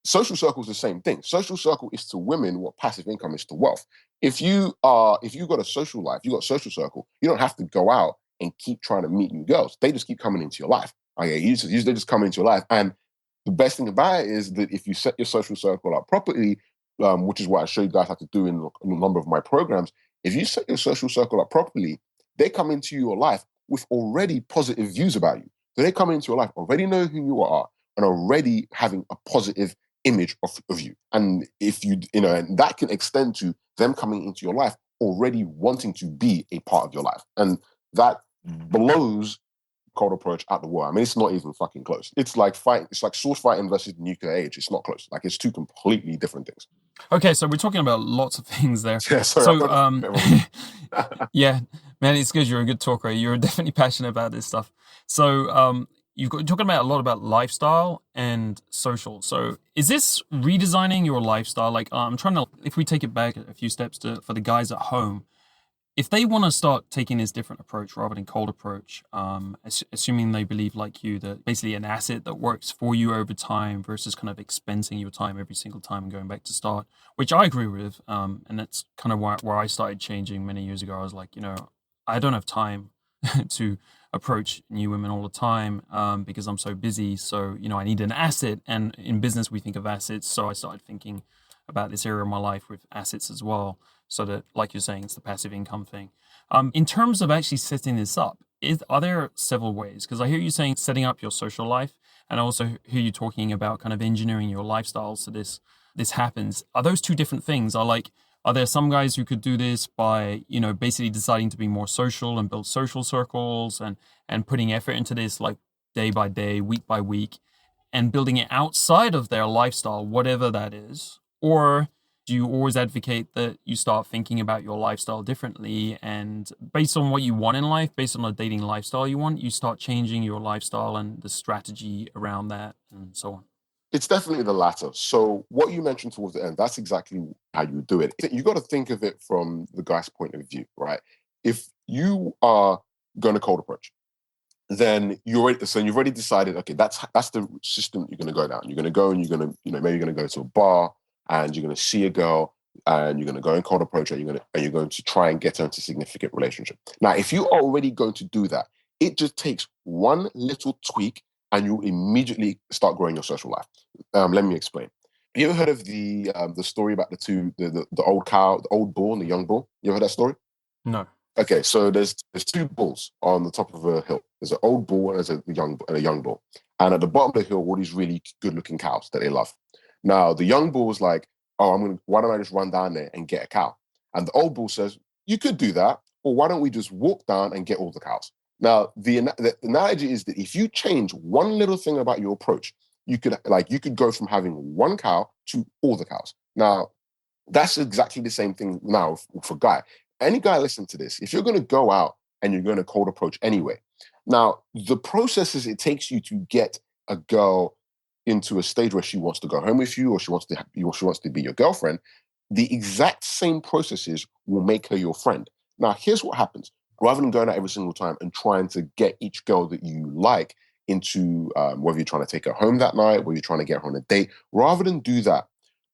Social circle is the same thing. Social circle is to women what passive income is to wealth. If you've got a social life, you got a social circle, you don't have to go out and keep trying to meet new girls. They just keep coming into your life. Okay, they just come into your life. And the best thing about it is that if you set your social circle up properly, which is what I show you guys how to do in a number of my programs, if you set your social circle up properly, they come into your life with already positive views about you. So they come into your life already knowing who you are and already having a positive image of you. And if and that can extend to them coming into your life already wanting to be a part of your life. And that blows cold approach at the war. I mean, it's not even fucking close. It's like sword fighting versus nuclear age. It's not close. Like, it's two completely different things. Okay, so we're talking about lots of things there. Yeah, sorry. Yeah, man, it's good. You're a good talker. You're definitely passionate about this stuff. So you're talking about a lot about lifestyle and social. So is this redesigning your lifestyle? Like, I'm trying to, if we take it back a few steps for the guys at home, if they want to start taking this different approach rather than cold approach, assuming they believe like you that basically an asset that works for you over time versus kind of expensing your time every single time and going back to start, which I agree with. And that's kind of where I started changing many years ago. I was like, I don't have time to approach new women all the time because I'm so busy. So, I need an asset. And in business, we think of assets. So I started thinking about this area of my life with assets as well. So that, like you're saying, it's the passive income thing. In terms of actually setting this up, are there several ways? Because I hear you saying setting up your social life, and I also hear you talking about kind of engineering your lifestyle so this happens. Are those two different things? Are there some guys who could do this by, basically deciding to be more social and build social circles and putting effort into this like day by day, week by week, and building it outside of their lifestyle, whatever that is? Or do you always advocate that you start thinking about your lifestyle differently, and based on what you want in life, based on the dating lifestyle you want, you start changing your lifestyle and the strategy around that and so on? It's definitely the latter. So what you mentioned towards the end, that's exactly how you do it. You got to think of it from the guy's point of view, right? If you are going to cold approach, then you've already decided, okay, that's the system you're going to go down. You're going to go and you're going to, maybe you're going to go to a bar and you're going to see a girl and you're going to go and cold approach her. You're going to try and get her into a significant relationship. Now, if you're already going to do that, it just takes one little tweak and you immediately start growing your social life. Let me explain. You ever heard of the story about the old cow, the old bull and the young bull? You ever heard that story? No. Okay, so there's two bulls on the top of a hill. There's an old bull and there's a young bull. And at the bottom of the hill, all these really good-looking cows that they love. Now, the young bull was like, oh, why don't I just run down there and get a cow? And the old bull says, you could do that, or why don't we just walk down and get all the cows? Now, the analogy is that if you change one little thing about your approach, you could go from having one cow to all the cows. Now, that's exactly the same thing now for Guy. Any guy listening to this, if you're going to go out and you're going to cold approach anyway, now the processes it takes you to get a girl into a stage where she wants to go home with you or she wants to be your girlfriend, the exact same processes will make her your friend. Now, here's what happens. Rather than going out every single time and trying to get each girl that you like into whether you're trying to take her home that night, whether you're trying to get her on a date, rather than do that,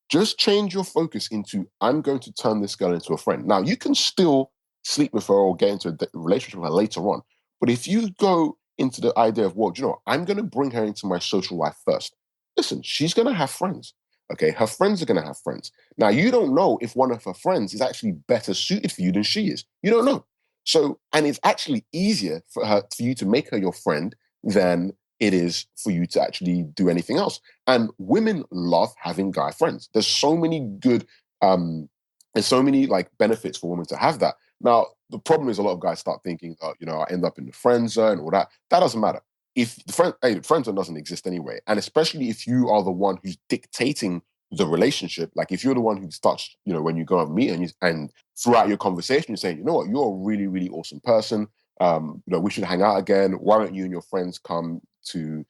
just change your focus into, I'm going to turn this girl into a friend. Now, you can still sleep with her or get into a relationship with her later on. But if you go into the idea of, well, I'm going to bring her into my social life first. Listen, she's going to have friends. Okay, her friends are going to have friends. Now, you don't know if one of her friends is actually better suited for you than she is. You don't know. So, and it's actually easier for you to make her your friend than it is for you to actually do anything else. And women love having guy friends. There's so many good, there's so many like benefits for women to have that. Now, the problem is a lot of guys start thinking, I end up in the friend zone or that. That doesn't matter. If the friend zone doesn't exist anyway, and especially if you are the one who's dictating the relationship, like if you're the one who starts, when you go and meet and throughout your conversation, you're saying, you know what, you're a really, really awesome person. We should hang out again. Why don't you and your friends come to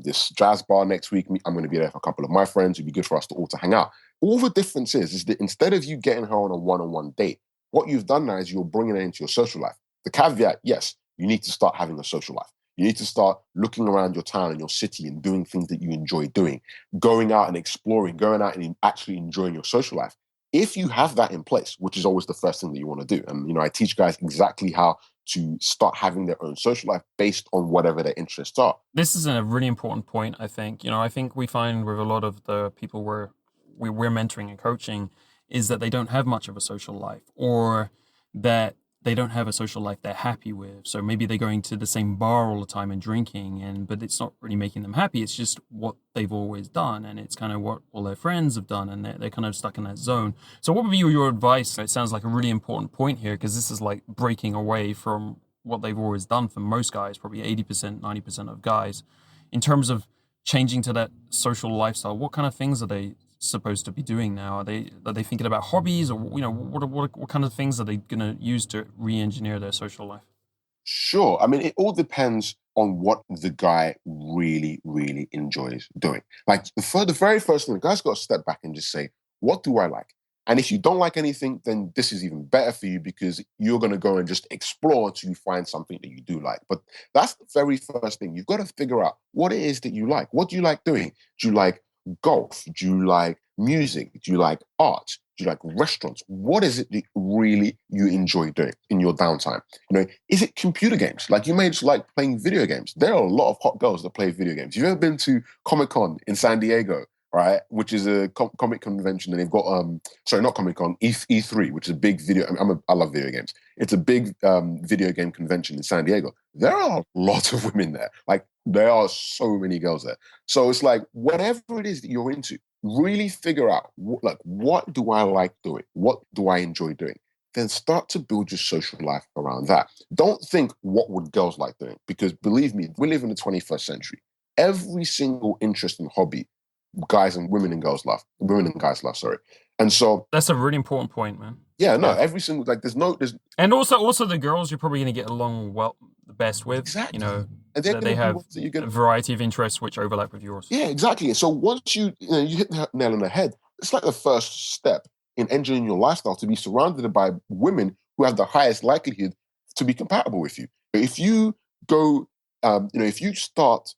this jazz bar next week? I'm going to be there for a couple of my friends. It'd be good for us to all to hang out. All the difference is that instead of you getting her on a one-on-one date, what you've done now is you're bringing her into your social life. The caveat, yes, you need to start having a social life. You need to start looking around your town and your city and doing things that you enjoy doing, going out and exploring, going out and actually enjoying your social life. If you have that in place, which is always the first thing that you want to do. And, I teach guys exactly how to start having their own social life based on whatever their interests are. This is a really important point, I think. I think we find with a lot of the people we're mentoring and coaching is that they don't have much of a social life, or that they don't have a social life they're happy with. So maybe they're going to the same bar all the time and drinking, but it's not really making them happy. It's just what they've always done, and it's kind of what all their friends have done, and they're kind of stuck in that zone. So what would be your advice? It sounds like a really important point here, because this is like breaking away from what they've always done for most guys, probably 80%, 90% of guys, in terms of changing to that social lifestyle. What kind of things are they supposed to be doing now? Are they thinking about hobbies, or what kind of things are they going to use to re-engineer their social life? Sure. I mean, it all depends on what the guy really, really enjoys doing. Like for the very first thing, the guy's got to step back and just say, what do I like? And if you don't like anything, then this is even better for you, because you're going to go and just explore until you find something that you do like. But that's the very first thing. You've got to figure out what it is that you like. What do you like doing? Do you like golf? Do you like music? Do you like art? Do you like restaurants? What is it that really you enjoy doing in your downtime? Is it computer games? Like, you may just like playing video games. There are a lot of hot girls that play video games. You've ever been to Comic-Con in San Diego, right? Which is a comic convention, and they've got sorry, not Comic-Con, E3, which is a big video. I love video games. It's a big video game convention in San Diego. There are a lot of women there. Like, there are so many girls there. So it's like, whatever it is that you're into, really figure out what do I like doing? What do I enjoy doing? Then start to build your social life around that. Don't think, what would girls like doing? Because believe me, we live in the 21st century. Every single interest and hobby, women and guys love, sorry. And so that's a really important point, man. Yeah, no, every single, like, there's and also the girls you're probably going to get along the best with. Exactly. And they have a variety of interests which overlap with yours. Yeah, exactly. So once you hit the nail on the head, it's like the first step in engineering your lifestyle, to be surrounded by women who have the highest likelihood to be compatible with you. If you go, if you start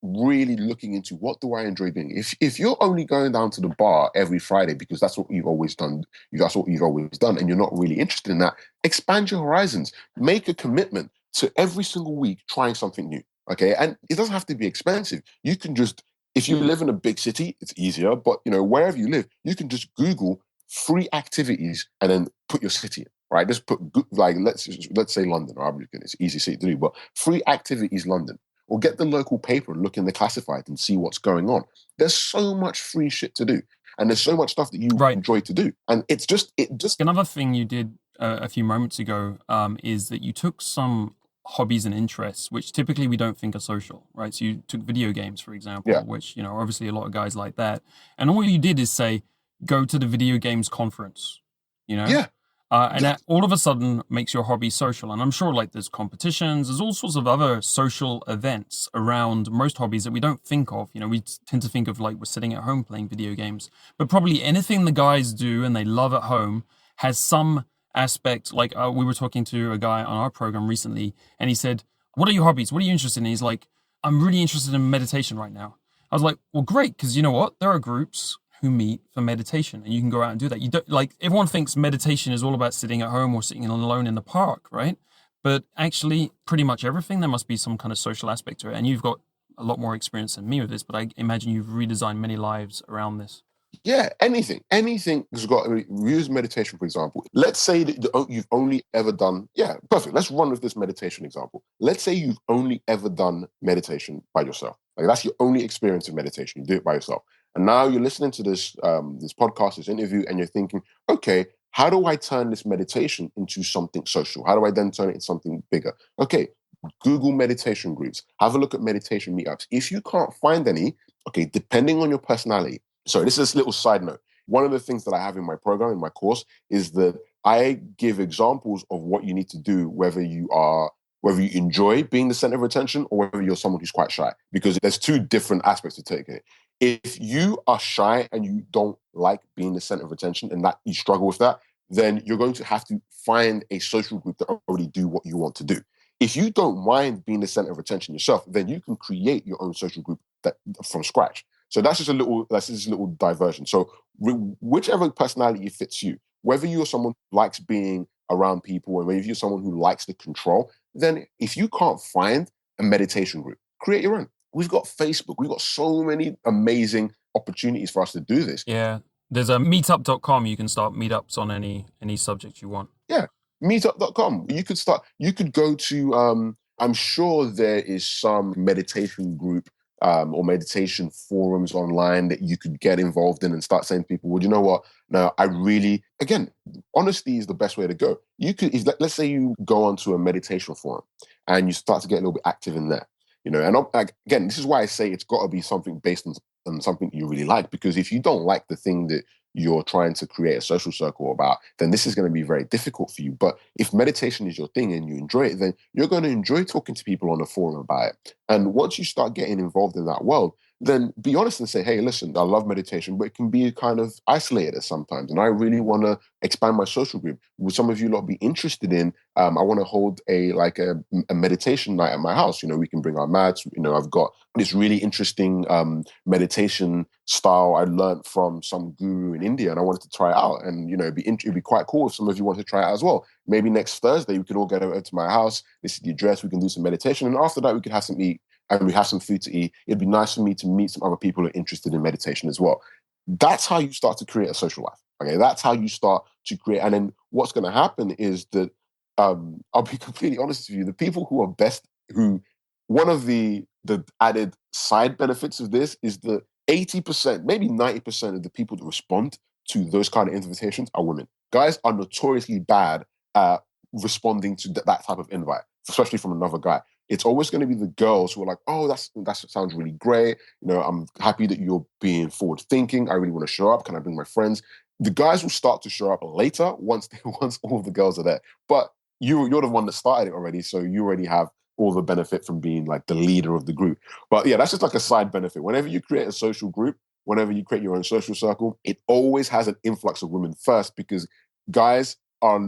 really looking into, what do I enjoy doing? If you're only going down to the bar every Friday because that's what you've always done, and you're not really interested in that, expand your horizons. Make a commitment to every single week trying something new. Okay, and it doesn't have to be expensive. You can just, if you live in a big city, it's easier. But wherever you live, you can just Google free activities and then put your city in. Right, just put, like, let's say London. It's an easy city to do, but free activities London. Or get the local paper and look in the classified and see what's going on. There's so much free shit to do, and there's so much stuff that you enjoy to do. And it just another thing you did a few moments ago is that you took some hobbies and interests which typically we don't think are social, right? So you took video games, for example, which obviously a lot of guys like that, and all you did is say, go to the video games conference, and that all of a sudden makes your hobby social. And I'm sure, like, there's competitions, there's all sorts of other social events around most hobbies that we don't think of. We tend to think of, like, we're sitting at home playing video games, but probably anything the guys do and they love at home has some aspect. Like, we were talking to a guy on our program recently, and he said, what are your hobbies? What are you interested in? He's like, I'm really interested in meditation right now. I was like, well, great, because you know what? There are groups who meet for meditation, and you can go out and do that. You don't, like, everyone thinks meditation is all about sitting at home or sitting alone in the park, right? But actually, pretty much everything, there must be some kind of social aspect to it. And you've got a lot more experience than me with this, but I imagine you've redesigned many lives around this. Yeah, anything has got, use meditation, for example. Let's say that you've only ever done, perfect. Let's run with this meditation example. Let's say you've only ever done meditation by yourself. Like, that's your only experience of meditation. You do it by yourself. And now you're listening to this podcast, this interview, and you're thinking, okay, how do I turn this meditation into something social? How do I then turn it into something bigger? Okay, Google meditation groups. Have a look at meditation meetups. If you can't find any, okay, depending on your personality. Sorry, this is a little side note. One of the things that I have in my program, in my course, is that I give examples of what you need to do, whether you enjoy being the center of attention or whether you're someone who's quite shy, because there's two different aspects to take it. If you are shy and you don't like being the center of attention and that you struggle with that, then you're going to have to find a social group that already do what you want to do. If you don't mind being the center of attention yourself, then you can create your own social group from scratch. So that's just a little diversion. So whichever personality fits you, whether you're someone who likes being around people or whether you're someone who likes the control, then if you can't find a meditation group, create your own. We've got Facebook. We've got so many amazing opportunities for us to do this. Yeah. There's a meetup.com. You can start meetups on any subject you want. Yeah. Meetup.com. You could go to, I'm sure there is some meditation group or meditation forums online that you could get involved in and start saying to people, well, you know what? Now, again, honesty is the best way to go. Let's say you go onto a meditation forum and you start to get a little bit active in there, again, this is why I say it's got to be something based on something you really like, because if you don't like the thing that you're trying to create a social circle about, then this is going to be very difficult for you. But if meditation is your thing and you enjoy it, then you're going to enjoy talking to people on a forum about it. And once you start getting involved in that world, then be honest and say, hey, listen, I love meditation, but it can be kind of isolated sometimes. And I really want to expand my social group. Would some of you lot be interested in, I want to hold a meditation night at my house. We can bring our mats. I've got this really interesting meditation style I learned from some guru in India, and I wanted to try it out. And, it'd be quite cool if some of you want to try it out as well. Maybe next Thursday, we could all get over to my house. This is the address. We can do some meditation. And after that, we could have some eat and we have some food to eat. It'd be nice for me to meet some other people who are interested in meditation as well. That's how you start to create a social life. Okay, that's how you start to create. And then what's going to happen is that I'll be completely honest with you. The people who are best, one of the added side benefits of this is that 80%, maybe 90% of the people that respond to those kind of invitations are women. Guys are notoriously bad at responding to that type of invite, especially from another guy. It's always going to be the girls who are like, oh, that sounds really great. I'm happy that you're being forward thinking. I really want to show up. Can I bring my friends? The guys will start to show up later once all of the girls are there. But you're the one that started it already, so you already have all the benefit from being like the leader of the group. But yeah, that's just like a side benefit. Whenever you create a social group, whenever you create your own social circle, it always has an influx of women first, because guys are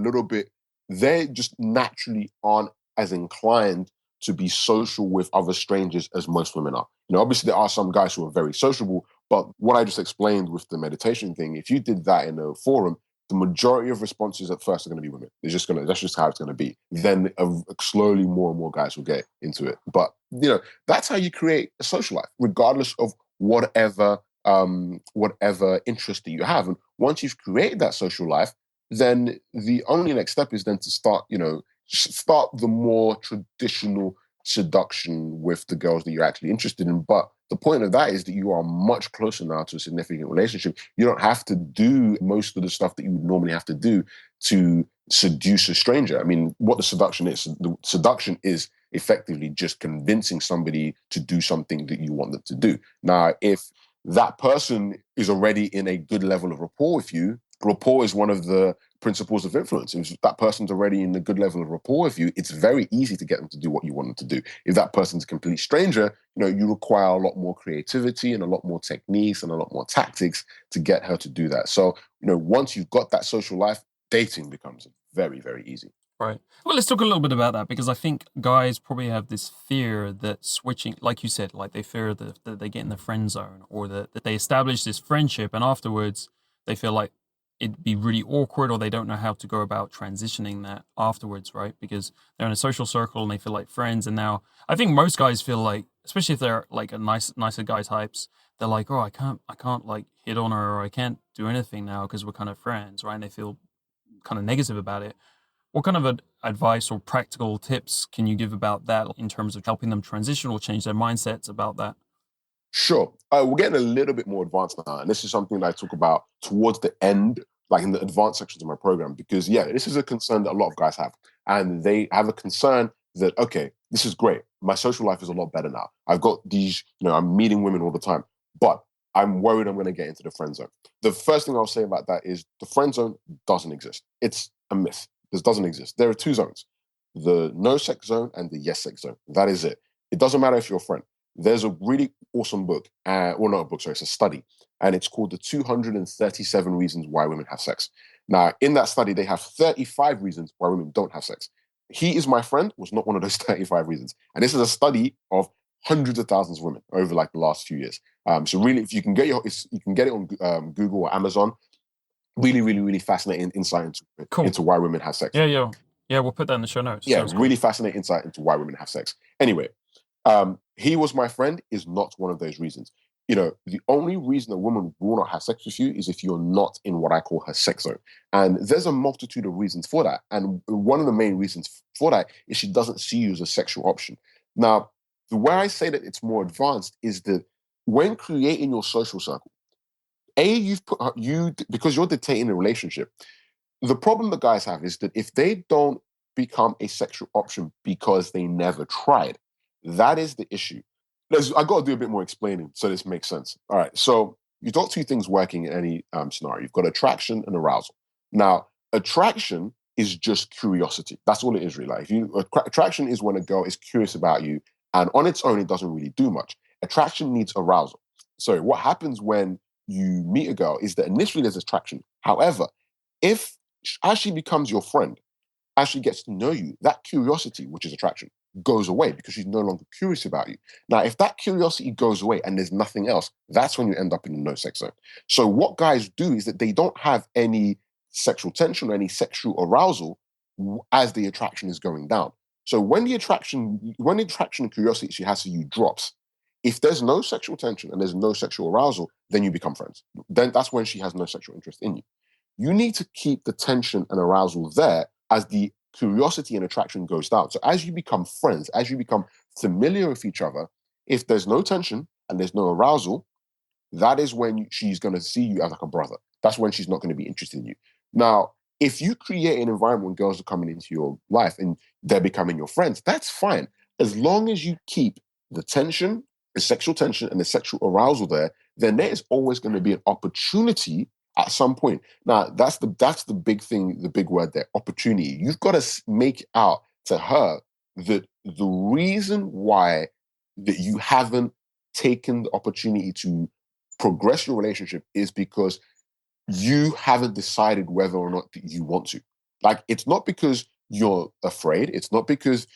they just naturally aren't as inclined to be social with other strangers as most women are. Obviously there are some guys who are very sociable, but what I just explained with the meditation thing, if you did that in a forum, the majority of responses at first are going to be women. That's just how it's going to be. Then slowly more and more guys will get into it. But that's how you create a social life, regardless of whatever interest that you have. And once you've created that social life, then the only next step is then to start the more traditional seduction with the girls that you're actually interested in. But the point of that is that you are much closer now to a significant relationship. You don't have to do most of the stuff that you would normally have to do to seduce a stranger. I mean, what the seduction is effectively just convincing somebody to do something that you want them to do. Now, if that person is already in a good level of rapport with you, rapport is one of the principles of influence. If that person's already in a good level of rapport with you, it's very easy to get them to do what you want them to do. If that person's a complete stranger, you require a lot more creativity and a lot more techniques and a lot more tactics to get her to do that. So, once you've got that social life, dating becomes very, very easy. Right. Well, let's talk a little bit about that, because I think guys probably have this fear that switching, like you said, like they fear that they get in the friend zone, or that they establish this friendship and afterwards they feel like it'd be really awkward, or they don't know how to go about transitioning that afterwards, right? Because they're in a social circle and they feel like friends. And now I think most guys feel like, especially if they're like nicer guy types, they're like, oh, I can't like hit on her, or I can't do anything now because we're kind of friends, right? And they feel kind of negative about it. What kind of advice or practical tips can you give about that in terms of helping them transition or change their mindsets about that? Sure. We're getting a little bit more advanced now. And this is something that I talk about towards the end, like in the advanced sections of my program, because this is a concern that a lot of guys have. And they have a concern that, okay, this is great. My social life is a lot better now. I've got these, I'm meeting women all the time, but I'm worried I'm going to get into the friend zone. The first thing I'll say about that is the friend zone doesn't exist. It's a myth. This doesn't exist. There are two zones, the no sex zone and the yes sex zone. That is it. It doesn't matter if you're a friend. There's a really awesome book, not a book, sorry, it's a study, and it's called The 237 Reasons Why Women Have Sex. Now, in that study, they have 35 reasons why women don't have sex. He Is My Friend was not one of those 35 reasons. And this is a study of hundreds of thousands of women over like the last few years. So really, if you can get you can get it on Google or Amazon. Really, really, really fascinating insight into why women have sex. Yeah, we'll put that in the show notes. Yeah, really fascinating insight into why women have sex. Anyway, He Was My Friend is not one of those reasons. the only reason a woman will not have sex with you is if you're not in what I call her sex zone. And there's a multitude of reasons for that. And one of the main reasons for that is she doesn't see you as a sexual option. Now, the way I say that it's more advanced is that when creating your social circle, you've put because you're dictating a relationship. The problem that guys have is that if they don't become a sexual option because they never tried, that is the issue. I got to do a bit more explaining so this makes sense. All right, so you've got two things working in any scenario. You've got attraction and arousal. Now, attraction is just curiosity. That's all it is, really. Like, attraction is when a girl is curious about you, and on its own, it doesn't really do much. Attraction needs arousal. So what happens when you meet a girl is that initially there's attraction. However, if as she becomes your friend, as she gets to know you, that curiosity, which is attraction, goes away because she's no longer curious about you. Now, if that curiosity goes away and there's nothing else, that's when you end up in the no sex zone. So what guys do is that they don't have any sexual tension or any sexual arousal as the attraction is going down. So when the attraction and curiosity she has for you drops, if there's no sexual tension and there's no sexual arousal, then you become friends. Then that's when she has no sexual interest in you. You need to keep the tension and arousal there as the curiosity and attraction goes down. So as you become friends, as you become familiar with each other, if there's no tension and there's no arousal, that is when she's going to see you as like a brother. That's when she's not going to be interested in you. Now, if you create an environment when girls are coming into your life and they're becoming your friends, that's fine. As long as you keep the tension, the sexual tension and the sexual arousal there, then there is always going to be an opportunity at some point. Now, that's the big thing, the big word there, opportunity. You've got to make out to her that the reason why that you haven't taken the opportunity to progress your relationship is because you haven't decided whether or not you want to. Like, it's not because you're afraid. It's not because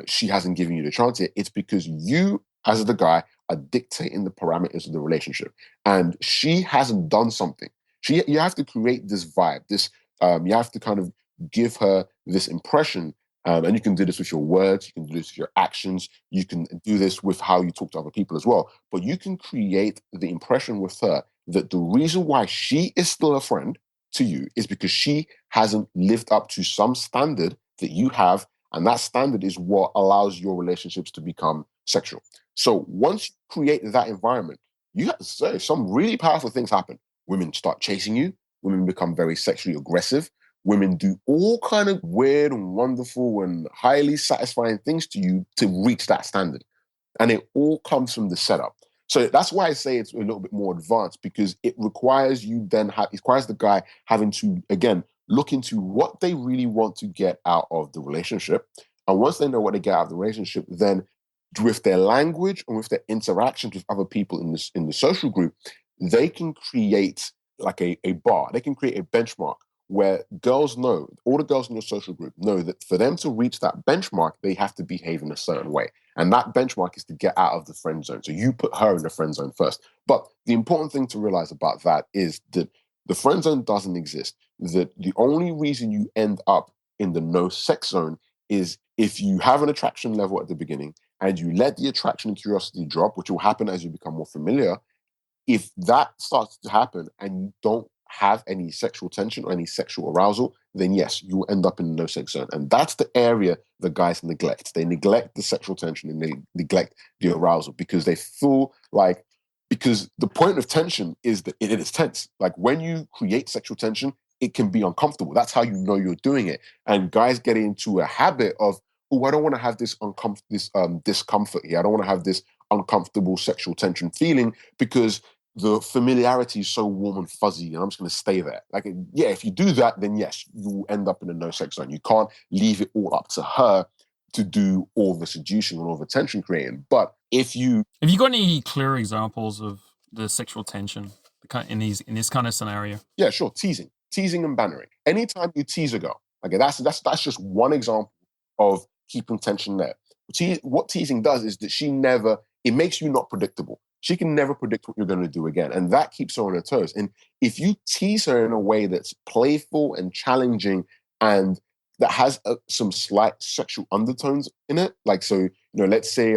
she hasn't given you the chance yet. It's because you, as the guy, are dictating the parameters of the relationship. And she hasn't done something. You have to create this vibe, you have to kind of give her this impression. And you can do this with your words, you can do this with your actions, you can do this with how you talk to other people as well. But you can create the impression with her that the reason why she is still a friend to you is because she hasn't lived up to some standard that you have, and that standard is what allows your relationships to become sexual. So once you create that environment, you have to say some really powerful things happen. Women start chasing you, women become very sexually aggressive, women do all kind of weird and wonderful and highly satisfying things to you to reach that standard. And it all comes from the setup. So that's why I say it's a little bit more advanced, because it requires it requires the guy having to, again, look into what they really want to get out of the relationship. And once they know what they get out of the relationship, then with their language and with their interactions with other people in the social group, they can create like a bar. They can create a benchmark where girls know, all the girls in your social group know that for them to reach that benchmark, they have to behave in a certain way. And that benchmark is to get out of the friend zone. So you put her in the friend zone first. But the important thing to realize about that is that the friend zone doesn't exist. That the only reason you end up in the no sex zone is if you have an attraction level at the beginning and you let the attraction and curiosity drop, which will happen as you become more familiar. If that starts to happen and you don't have any sexual tension or any sexual arousal, then yes, you will end up in the no sex zone. And that's the area the guys neglect. They neglect the sexual tension and they neglect the arousal because they feel like, because the point of tension is that it is tense. Like when you create sexual tension, it can be uncomfortable. That's how you know you're doing it. And guys get into a habit of, oh, I don't want to have this discomfort here. I don't want to have this uncomfortable sexual tension feeling because the familiarity is so warm and fuzzy and I'm just going to stay there. Like, yeah, if you do that, then yes, you will end up in a no sex zone. You can't leave it all up to her to do all the seducing and all the tension creating. But if you... Have you got any clear examples of the sexual tension in this kind of scenario? Yeah, sure. Teasing and bannering. Anytime you tease a girl, okay, that's just one example of keeping tension there. What teasing does is that it makes you not predictable. She can never predict what you're going to do again. And that keeps her on her toes. And if you tease her in a way that's playful and challenging and that has some slight sexual undertones in it, like, so, let's say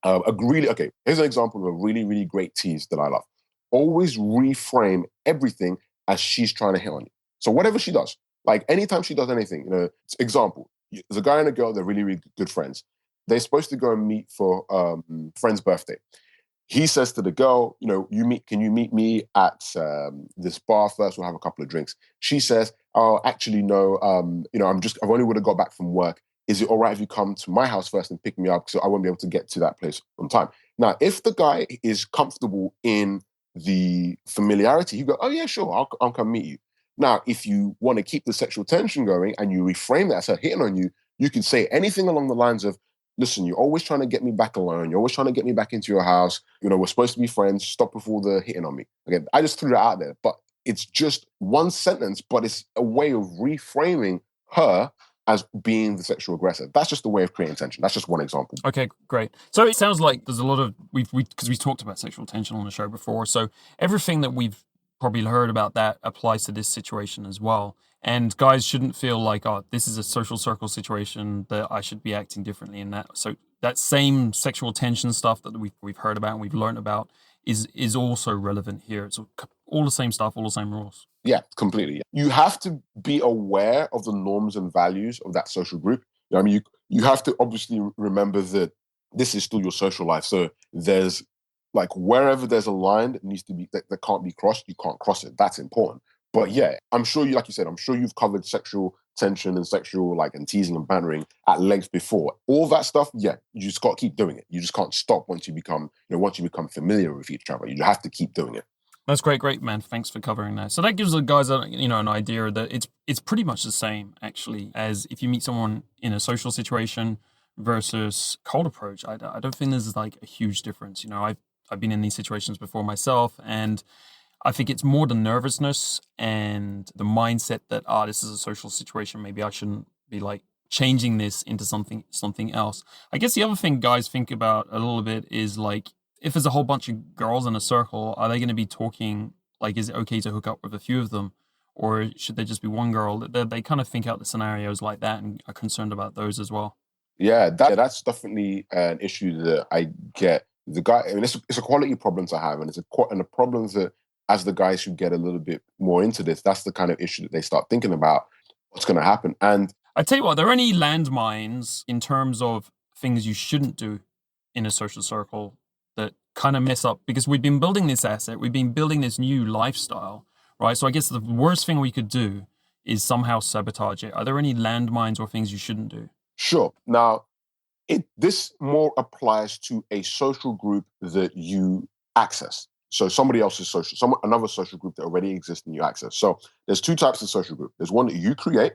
Here's an example of a really, really great tease that I love. Always reframe everything as she's trying to hit on you. So whatever she does, like anytime she does anything, example, there's a guy and a girl, they're really, really good friends. They're supposed to go and meet for friend's birthday. He says to the girl, can you meet me at this bar first? We'll have a couple of drinks. She says, oh, actually, no, I've only would have got back from work. Is it all right if you come to my house first and pick me up? So I won't be able to get to that place on time. Now, if the guy is comfortable in the familiarity, you go, oh yeah, sure, I'll come meet you. Now, if you want to keep the sexual tension going and you reframe that as her hitting on you, you can say anything along the lines of, listen, you're always trying to get me back alone. You're always trying to get me back into your house. We're supposed to be friends. Stop with all the hitting on me. Again, I just threw that out there, but it's just one sentence, but it's a way of reframing her as being the sexual aggressor. That's just a way of creating tension. That's just one example. Okay, great. So it sounds like there's a lot of, because we've talked about sexual tension on the show before. So everything that we've probably heard about that applies to this situation as well. And guys shouldn't feel like, oh, this is a social circle situation that I should be acting differently in that. So that same sexual tension stuff that we've heard about and we've learned about is also relevant here. It's all the same stuff, all the same rules. Yeah, completely. You have to be aware of the norms and values of that social group. You have to obviously remember that this is still your social life. So there's wherever there's a line that needs to be that can't be crossed, you can't cross it. That's important. But yeah, I'm sure like you said, I'm sure you've covered sexual tension and sexual and teasing and bantering at length before. All that stuff, yeah, you just got to keep doing it. You just can't stop once you become familiar with each other. You have to keep doing it. That's great, man. Thanks for covering that. So that gives the guys an idea that it's pretty much the same actually as if you meet someone in a social situation versus cold approach. I don't think there's a huge difference. I've been in these situations before myself, and I think it's more the nervousness and the mindset that this is a social situation. Maybe I shouldn't be changing this into something else. I guess the other thing guys think about a little bit is if there's a whole bunch of girls in a circle, are they going to be talking, is it okay to hook up with a few of them? Or should there just be one girl? They kind of think out the scenarios like that and are concerned about those as well. Yeah, that's definitely an issue that I get. The guy, it's a quality problem to have, and it's a problem that as the guys who get a little bit more into this, that's the kind of issue that they start thinking about what's going to happen. And I tell you what, are there any landmines in terms of things you shouldn't do in a social circle that kind of mess up? Because we've been building this asset, we've been building this new lifestyle, right? So I guess the worst thing we could do is somehow sabotage it. Are there any landmines or things you shouldn't do? Sure. Now, this more applies to a social group that you access. So somebody else's another social group that already exists and you access. So there's two types of social group. There's one that you create.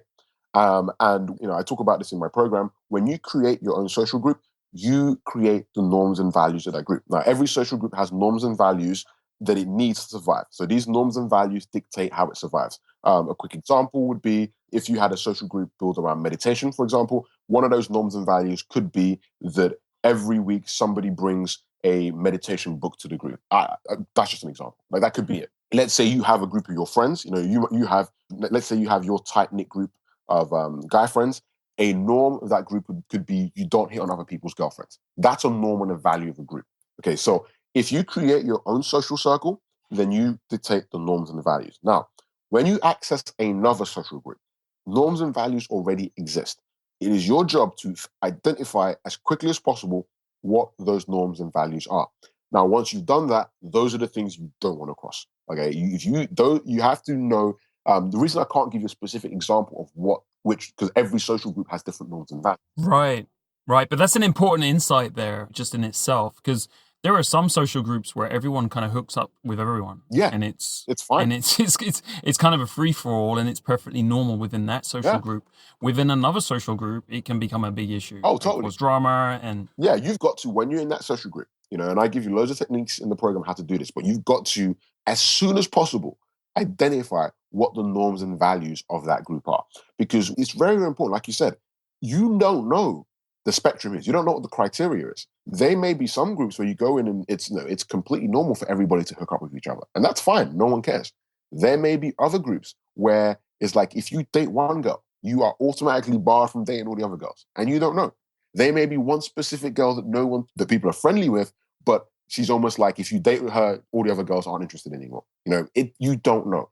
And I talk about this in my program. When you create your own social group, you create the norms and values of that group. Now, every social group has norms and values that it needs to survive. So these norms and values dictate how it survives. A quick example would be if you had a social group built around meditation, for example, one of those norms and values could be that every week somebody brings a meditation book to the group. That's just an example. That could be it. Let's say you have a group of your friends. Let's say you have your tight-knit group of guy friends. A norm of that group could be you don't hit on other people's girlfriends. That's a norm and a value of a group. Okay, so if you create your own social circle, then you dictate the norms and the values. Now, when you access another social group, norms and values already exist. It is your job to identify as quickly as possible what those norms and values are. Now, once you've done that, those are the things you don't want to cross. Okay, you have to know. The reason I can't give you a specific example of because every social group has different norms and values. Right. But that's an important insight there, just in itself, because there are some social groups where everyone kind of hooks up with everyone. Yeah, and it's fine. And it's kind of a free for all, and it's perfectly normal within that social group. Within another social group, it can become a big issue. Oh, totally. Cause drama and you've got to, when you're in that social group, and I give you loads of techniques in the program how to do this, but you've got to, as soon as possible, identify what the norms and values of that group are, because it's very, very important. Like you said, you don't know the spectrum is. You don't know what the criteria is. There may be some groups where you go in and it's completely normal for everybody to hook up with each other, and that's fine. No one cares. There may be other groups where it's if you date one girl, you are automatically barred from dating all the other girls, and you don't know. They may be one specific girl that people are friendly with, but she's almost like, if you date with her, all the other girls aren't interested anymore. You don't know.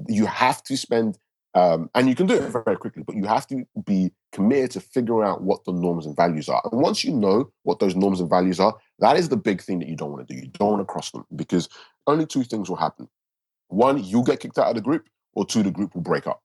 You have to spend, and you can do it very quickly, but you have to be committed to figuring out what the norms and values are. And once you know what those norms and values are, that is the big thing that you don't want to do. You don't want to cross them, because only two things will happen. One, you'll get kicked out of the group, or two, the group will break up.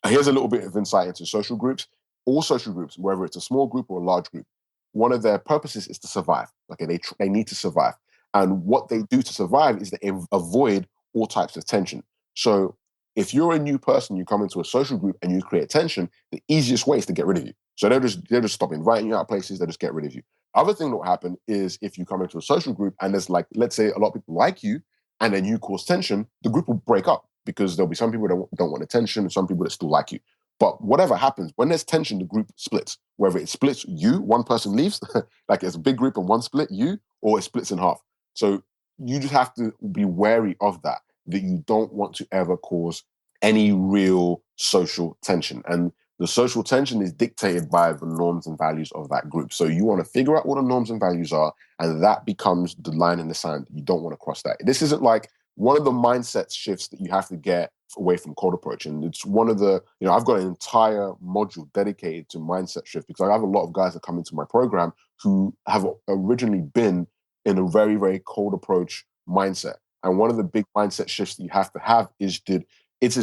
Here's a little bit of insight into social groups. All social groups, whether it's a small group or a large group, one of their purposes is to survive. Okay, they need to survive. And what they do to survive is they avoid all types of tension. So if you're a new person, you come into a social group and you create tension, the easiest way is to get rid of you. So they'll just stop inviting you out places, they'll just get rid of you. Other thing that will happen is, if you come into a social group and there's, like, let's say a lot of people like you, and then you cause tension, the group will break up, because there'll be some people that don't want attention and some people that still like you. But whatever happens, when there's tension, the group splits. Whether it splits you, one person leaves, like it's a big group and one split you, or it splits in half. So you just have to be wary of that you don't want to ever cause any real social tension. And the social tension is dictated by the norms and values of that group. So you want to figure out what the norms and values are, and that becomes the line in the sand. You don't want to cross that. This isn't like one of the mindset shifts that you have to get away from cold approach. And it's one of the, I've got an entire module dedicated to mindset shift, because I have a lot of guys that come into my program who have originally been in a very, very cold approach mindset. And one of the big mindset shifts that you have to have is that this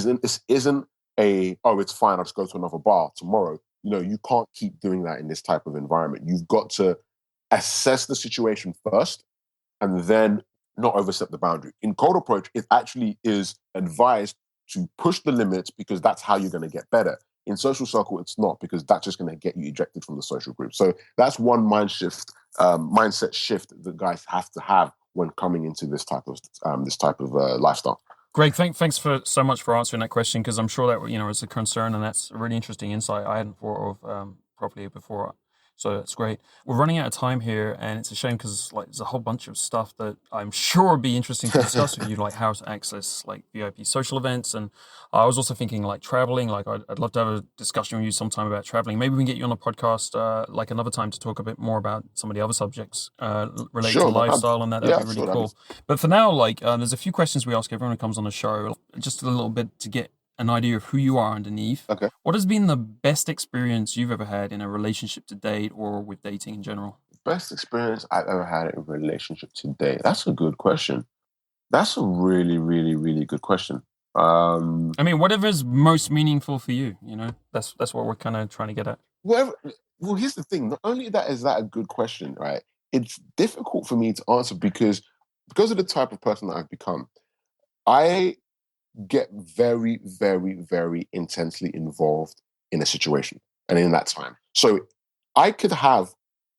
isn't it's fine, I'll just go to another bar tomorrow. You can't keep doing that in this type of environment. You've got to assess the situation first and then not overstep the boundary. In cold approach, it actually is advised to push the limits, because that's how you're going to get better. In social circle, it's not, because that's just going to get you ejected from the social group. So that's one mindset shift that guys have to have when coming into this type of lifestyle. Greg, thanks so much for answering that question, because I'm sure that is a concern, and that's a really interesting insight I hadn't thought of properly before. So that's great. We're running out of time here, and it's a shame, because there's a whole bunch of stuff that I'm sure would be interesting to discuss with you, like how to access VIP social events. And I was also thinking traveling. I'd love to have a discussion with you sometime about traveling. Maybe we can get you on a podcast another time to talk a bit more about some of the other subjects related to lifestyle, and that'd be really cool. But for now, there's a few questions we ask everyone who comes on the show, just a little bit to get an idea of who you are underneath. Okay. What has been the best experience you've ever had in a relationship to date, or with dating in general? Best experience I've ever had in a relationship to date? That's a good question. That's a really, really, really good question. Whatever's most meaningful for you, that's what we're kind of trying to get at. Well, here's the thing. Not only is that a good question, right? It's difficult for me to answer because of the type of person that I've become. I get very, very, very intensely involved in a situation and in that time. So I could have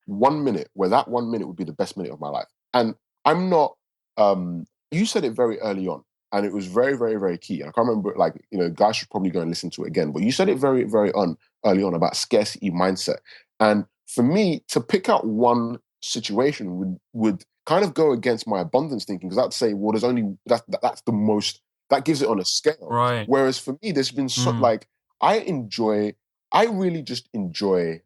1 minute where that 1 minute would be the best minute of my life. And I'm not, you said it very early on, and it was very, very, very key. I can't remember, guys should probably go and listen to it again, but you said it very, very early on about scarcity mindset. And for me, to pick out one situation would kind of go against my abundance thinking, because I'd say, well, that's the most, that gives it on a scale. Right. Whereas for me, there's been I really just enjoy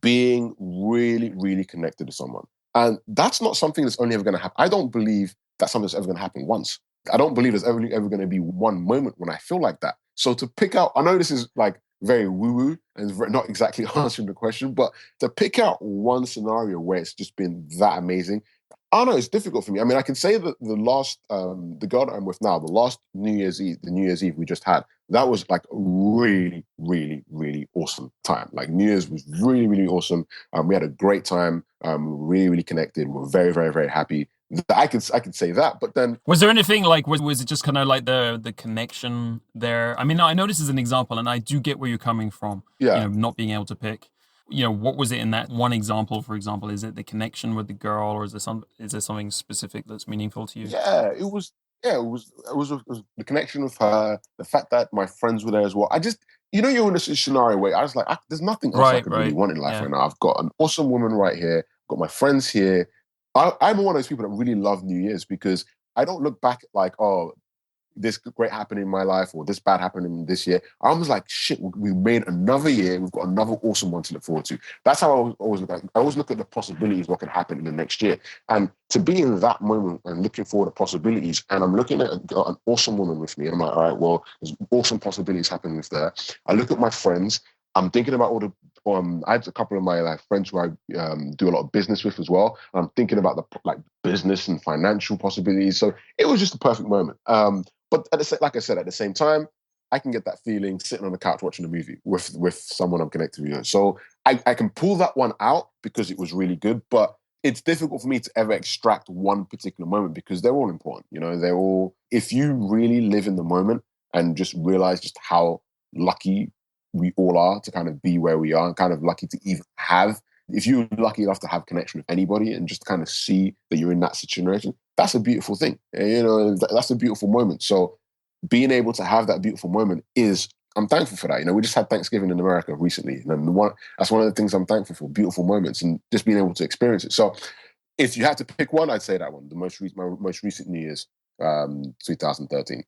being really, really connected to someone. And that's not something that's only ever going to happen. I don't believe that's something that's ever going to happen once. I don't believe there's ever going to be one moment when I feel like that. So to pick out, I know this is very woo-woo and not exactly answering the question, but to pick out one scenario where it's just been that amazing, I don't know, it's difficult for me. I can say that the girl that I'm with now, the last New Year's Eve we just had, that was a really, really, really awesome time. New Year's was really, really awesome. We had a great time. Really, really connected. We're very, very, very happy. I could say that, but then was there anything was it just kind of the connection there? I know this is an example, and I do get where you're coming from. Yeah, not being able to pick. What was it in that one example? For example, is it the connection with the girl, or is there something specific that's meaningful to you? Yeah, it was the connection with her, the fact that my friends were there as well. I just, you're in a scenario where I was there's nothing else I could really want in life right now. I've got an awesome woman right here, got my friends here. I'm one of those people that really love New Year's, because I don't look back this great happened in my life or this bad happened in this year. I was like, shit, we made another year. We've got another awesome one to look forward to. That's how I always look at it. I always look at the possibilities, what can happen in the next year. And to be in that moment and looking forward to possibilities, and I'm looking at an awesome woman with me, and I'm like, all right, well, there's awesome possibilities happening with there. I look at my friends. I'm thinking about all the. I had a couple of my friends who I do a lot of business with as well. I'm thinking about the business and financial possibilities. So it was just the perfect moment. But like I said, at the same time, I can get that feeling sitting on the couch watching a movie with someone I'm connected with. So I can pull that one out because it was really good, but it's difficult for me to ever extract one particular moment because they're all important. They're all, if you really live in the moment and just realize just how lucky we all are to kind of be where we are and kind of lucky to even have, if you're lucky enough to have connection with anybody and just kind of see that you're in that situation, that's a beautiful thing. That's a beautiful moment. So being able to have that beautiful moment I'm thankful for that. We just had Thanksgiving in America recently. And that's one of the things I'm thankful for, beautiful moments and just being able to experience it. So if you had to pick one, I'd say that one, my most recent New Year's, 2013.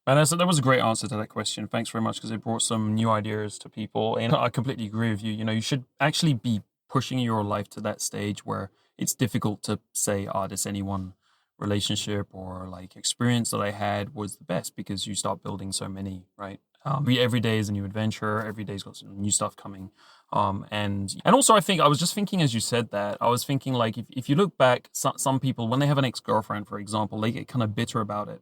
And that was a great answer to that question. Thanks very much, because it brought some new ideas to people. And I completely agree with you. You should actually be pushing your life to that stage where it's difficult to say, this any one relationship or experience that I had was the best, because you start building so many, right? Every day is a new adventure. Every day's got some new stuff coming. And also I think, I was just thinking as you said that, I was thinking if you look back, some people, when they have an ex-girlfriend, for example, they get kind of bitter about it.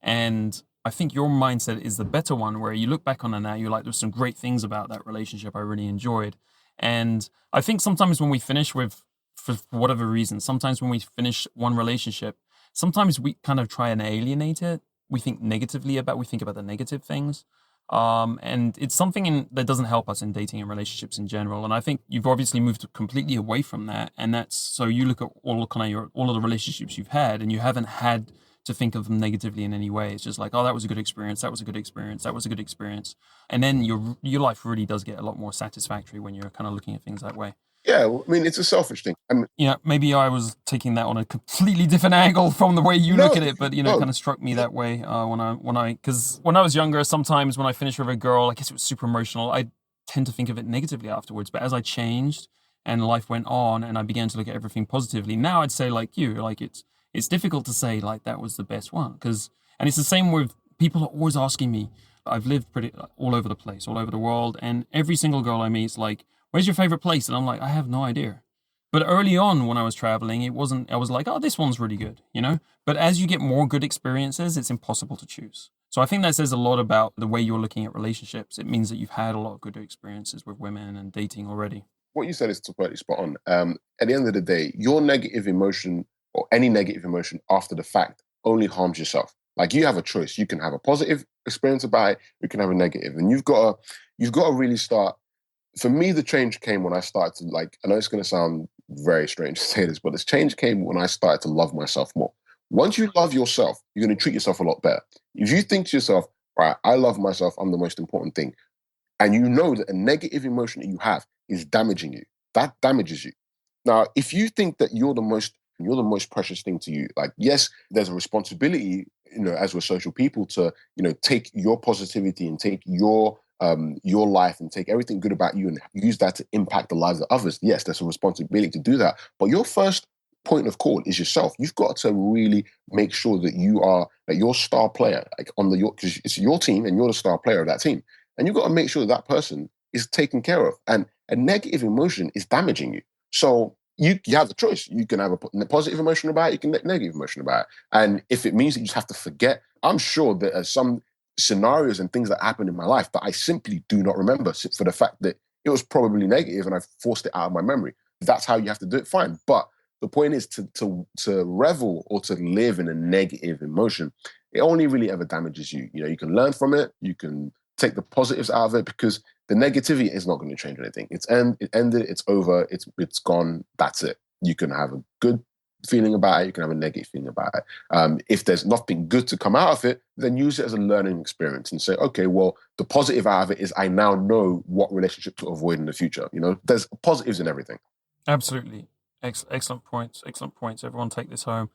And I think your mindset is the better one, where you look back on it now, you're like, there's some great things about that relationship I really enjoyed. And I think sometimes when we finish for whatever reason, sometimes when we finish one relationship, sometimes we kind of try and alienate it. We think about the negative things. And it's something that doesn't help us in dating and relationships in general. And I think you've obviously moved completely away from that. And so you look at all of the relationships you've had, and you haven't had to think of them negatively in any way. It's just like, that was a good experience. That was a good experience. That was a good experience. And then your life really does get a lot more satisfactory when you're kind of looking at things that way. Yeah, I mean, it's a selfish thing. Maybe I was taking that on a completely different angle from the way you look at it, but kind of struck me that way because when I was younger, sometimes when I finished with a girl, I guess it was super emotional, I tend to think of it negatively afterwards. But as I changed and life went on and I began to look at everything positively, now I'd say it's difficult to say that was the best one, and it's the same with people are always asking me. I've lived pretty all over the place, all over the world, and every single girl I meet is like, where's your favorite place? And I'm like, I have no idea. But early on when I was traveling, I was like, this one's really good, But as you get more good experiences, it's impossible to choose. So I think that says a lot about the way you're looking at relationships. It means that you've had a lot of good experiences with women and dating already. What you said is totally spot on. At the end of the day, your negative emotion or any negative emotion after the fact only harms yourself. You have a choice. You can have a positive experience about it. You can have a negative, and you've got to really start. For me, the change came when I started to I know it's going to sound very strange to say this, but this change came when I started to love myself more. Once you love yourself, you're going to treat yourself a lot better. If you think to yourself, right, I love myself, I'm the most important thing, and you know that a negative emotion that you have is damaging you, that damages you. Now, if you think that you're the most precious thing to you, yes, there's a responsibility, as we're social people, to, take your positivity and take your life and take everything good about you and use that to impact the lives of others. Yes, there's a responsibility to do that. But your first point of call is yourself. You've got to really make sure that you're star player, because it's your team and you're the star player of that team. And you've got to make sure that person is taken care of. And a negative emotion is damaging you. So you have the choice. You can have a positive emotion about it, you can have a negative emotion about it. And if it means that you just have to forget, I'm sure that there's some scenarios and things that happened in my life that I simply do not remember for the fact that it was probably negative and I forced it out of my memory. If that's how you have to do it, fine. But the point is to revel or to live in a negative emotion, it only really ever damages you. You can learn from it, you can take the positives out of it, because the negativity is not going to change anything. It ended, it's over, it's gone, that's it. You can have a good feeling about it, you can have a negative feeling about it. If there's nothing good to come out of it, then use it as a learning experience and say, okay, well, the positive out of it is I now know what relationship to avoid in the future. There's positives in everything. Absolutely. Excellent points. Excellent points. Everyone take this home.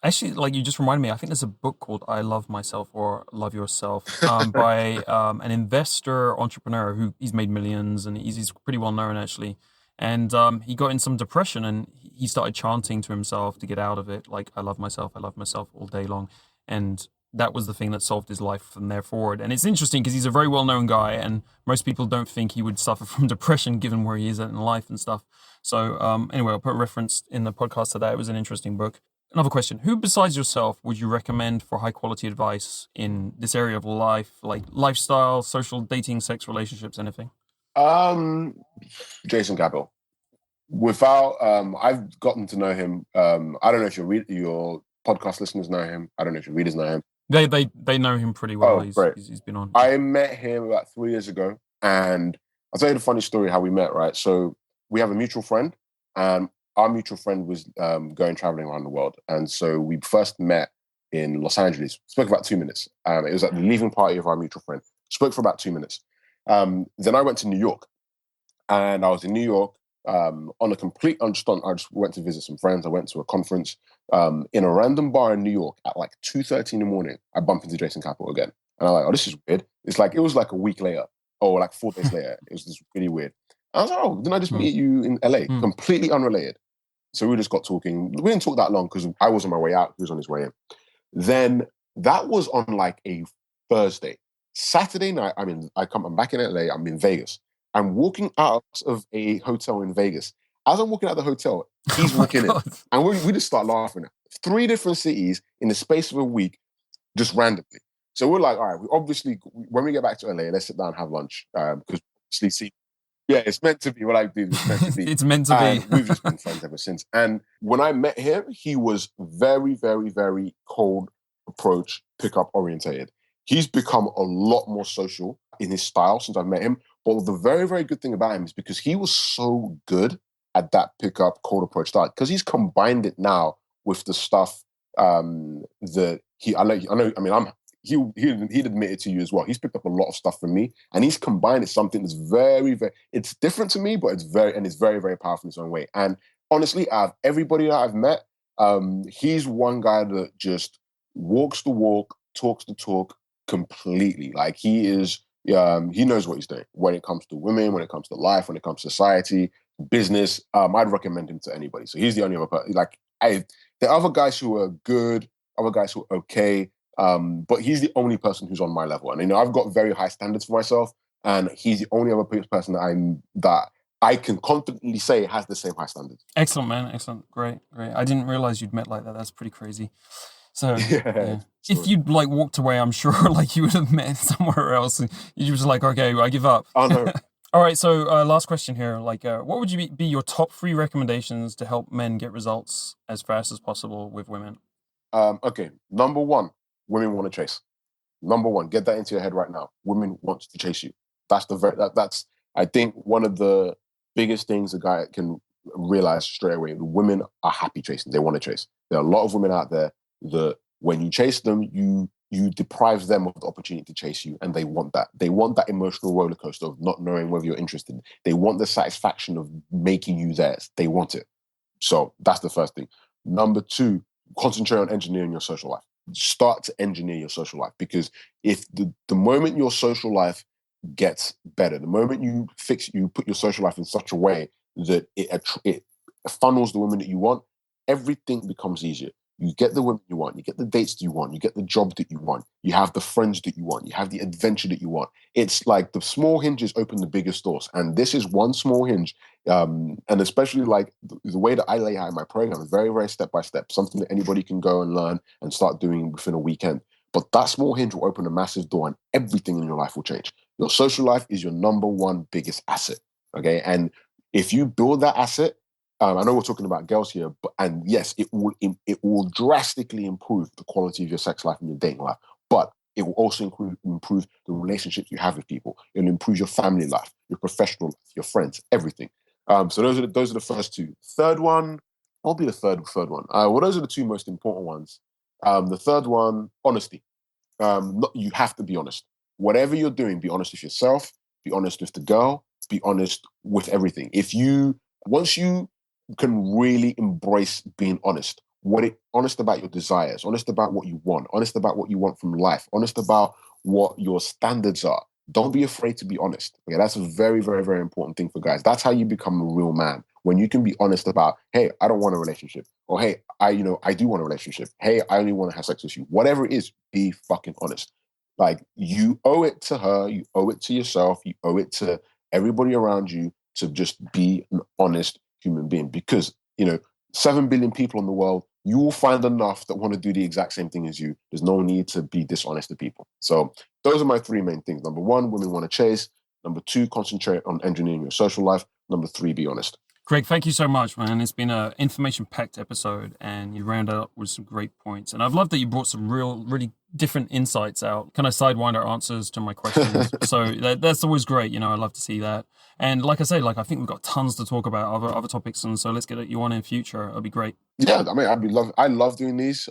Actually, like you just reminded me, I think there's a book called I Love Myself or Love Yourself by an investor entrepreneur who he's made millions and he's pretty well known actually. And he got in some depression and he started chanting to himself to get out of it, like, I love myself all day long. And that was the thing that solved his life from there forward. And it's interesting because he's a very well known guy and most people don't think he would suffer from depression given where he is at in life and stuff. So anyway, I'll put a reference in the podcast to that. It was an interesting book. Another question. Who besides yourself would you recommend for high quality advice in this area of life, like lifestyle, social, dating, sex, relationships, anything? Jason Cabell. Without, I've gotten to know him. I don't know if your podcast listeners know him. I don't know if your readers know him. They know him pretty well. Oh, great. He's been on. I met him about 3 years ago, and I'll tell you the funny story how we met, right? So we have a mutual friend, and our mutual friend was going traveling around the world. And so we first met in Los Angeles, spoke for about 2 minutes. It was at the leaving party of our mutual friend, spoke for about 2 minutes. Then I went to New York, and I was in New York on a complete understand. I just went to visit some friends. I went to a conference in a random bar in New York at like 2:30 in the morning. I bumped into Jason Cabell again. And I'm like, oh, this is weird. It was like a week later or like 4 days later. It was just really weird. I was like, oh, didn't I just meet you in LA? Completely unrelated. So we just got talking. We didn't talk that long because I was on my way out. He was on his way in. Then that was on like a Thursday. Saturday night, I'm back in LA. I'm in Vegas. I'm walking out of a hotel in Vegas. As I'm walking out of the hotel, he's walking in. And we just start laughing. 3 different cities in the space of a week, just randomly. So we're like, all right, we obviously, when we get back to LA, let's sit down and have lunch. Because obviously, yeah, it's meant to be what I do. It's meant to be. It's meant to be. We've just been friends ever since. And when I met him, he was very, very, very cold approach, pickup orientated. He's become a lot more social in his style since I've met him. But the very, very good thing about him is because he was so good at that pickup, cold approach style, because he's combined it now with the stuff that he'd admitted to you as well. He's picked up a lot of stuff from me, and he's combined it something that's very, very. It's different to me, but it's very, very powerful in its own way. And honestly, out of everybody that I've met, he's one guy that just walks the walk, talks the talk completely. Like he is. He knows what he's doing when it comes to women, when it comes to life, when it comes to society, business. I'd recommend him to anybody. So he's the only other person. There are other guys who are good, other guys who are okay. But he's the only person who's on my level. And I've got very high standards for myself, and he's the only other person that I can confidently say has the same high standards. Excellent, man. Excellent. Great. I didn't realize you'd met like that. That's pretty crazy. So yeah. If you'd like walked away, I'm sure like you would have met somewhere else. And you was like, okay, I give up. Oh no. All right. So last question here. Like, what would you be your top 3 recommendations to help men get results as fast as possible with women? Okay. Number 1, women want to chase. Number 1, get that into your head right now. Women want to chase you. That's I think one of the biggest things a guy can realize straight away. Women are happy chasing. They want to chase. There are a lot of women out there that when you chase them, you deprive them of the opportunity to chase you, and they want that. They want that emotional roller coaster of not knowing whether you're interested. They want the satisfaction of making you theirs. They want it. So that's the first thing. Number 2, concentrate on engineering your social life. Start to engineer your social life, because if the moment your social life gets better, the moment you put your social life in such a way that it funnels the women that you want, everything becomes easier. You get the women you want, you get the dates that you want, you get the job that you want, you have the friends that you want, you have the adventure that you want. It's like the small hinges open the biggest doors. And this is one small hinge. And especially like the way that I lay out in my program is very, very step by step, something that anybody can go and learn and start doing within a weekend. But that small hinge will open a massive door and everything in your life will change. Your social life is your number 1 biggest asset. Okay. And if you build that asset, I know we're talking about girls here, and yes, it will drastically improve the quality of your sex life and your dating life, but it will also improve the relationships you have with people. It'll improve your family life, your professional life, your friends, everything. So those are the first 2. Third one, what will be the third one? Well, those are the 2 most important ones. The third one, honesty. You have to be honest. Whatever you're doing, be honest with yourself, be honest with the girl, be honest with everything. Once you can really embrace being honest, honest about your desires, honest about what you want, honest about what you want from life, honest about what your standards are. Don't be afraid to be honest. Okay, that's a very, very, very important thing for guys. That's how you become a real man. When you can be honest about, hey, I don't want a relationship, or hey, I do want a relationship. Hey, I only want to have sex with you. Whatever it is, be fucking honest. Like, you owe it to her, you owe it to yourself, you owe it to everybody around you to just be an honest human being. Because 7 billion people in the world, you will find enough that want to do the exact same thing as you. There's no need to be dishonest to people. So those are my 3 main things. Number 1, women want to chase. Number 2, concentrate on engineering your social life. Number 3, be honest. Craig, thank you so much, man. It's been an information-packed episode, and you rounded up with some great points. And I've loved that you brought some really different insights out, kind of sidewinder answers to my questions. So that's always great. I love to see that. And like I say, I think we've got tons to talk about, other topics, and so let's get you on in future. It'll be great. Yeah, I mean, I love doing these.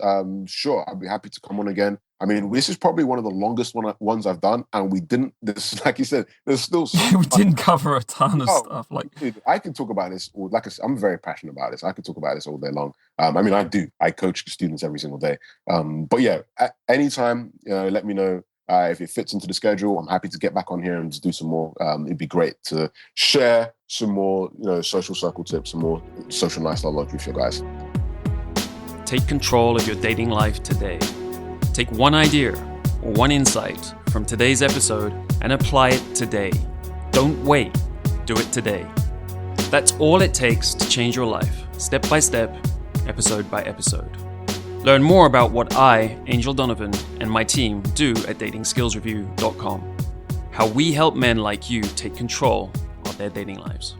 Sure, I'd be happy to come on again. I mean, this is probably one of the longest ones I've done, and we didn't. This, like you said, there's still we didn't cover a ton of stuff. Dude, I can talk about this. Like I said, I'm very passionate about this. I could talk about this all day long. I mean, I do. I coach students every single day. But yeah, at any time, let me know. If it fits into the schedule, I'm happy to get back on here and just do some more. It'd be great to share some more, social circle tips, some more social lifestyle logic with you guys. Take control of your dating life today. Take one idea or one insight from today's episode and apply it today. Don't wait. Do it today. That's all it takes to change your life, step by step, episode by episode. Learn more about what I, Angel Donovan, and my team do at datingskillsreview.com. How we help men like you take control of their dating lives.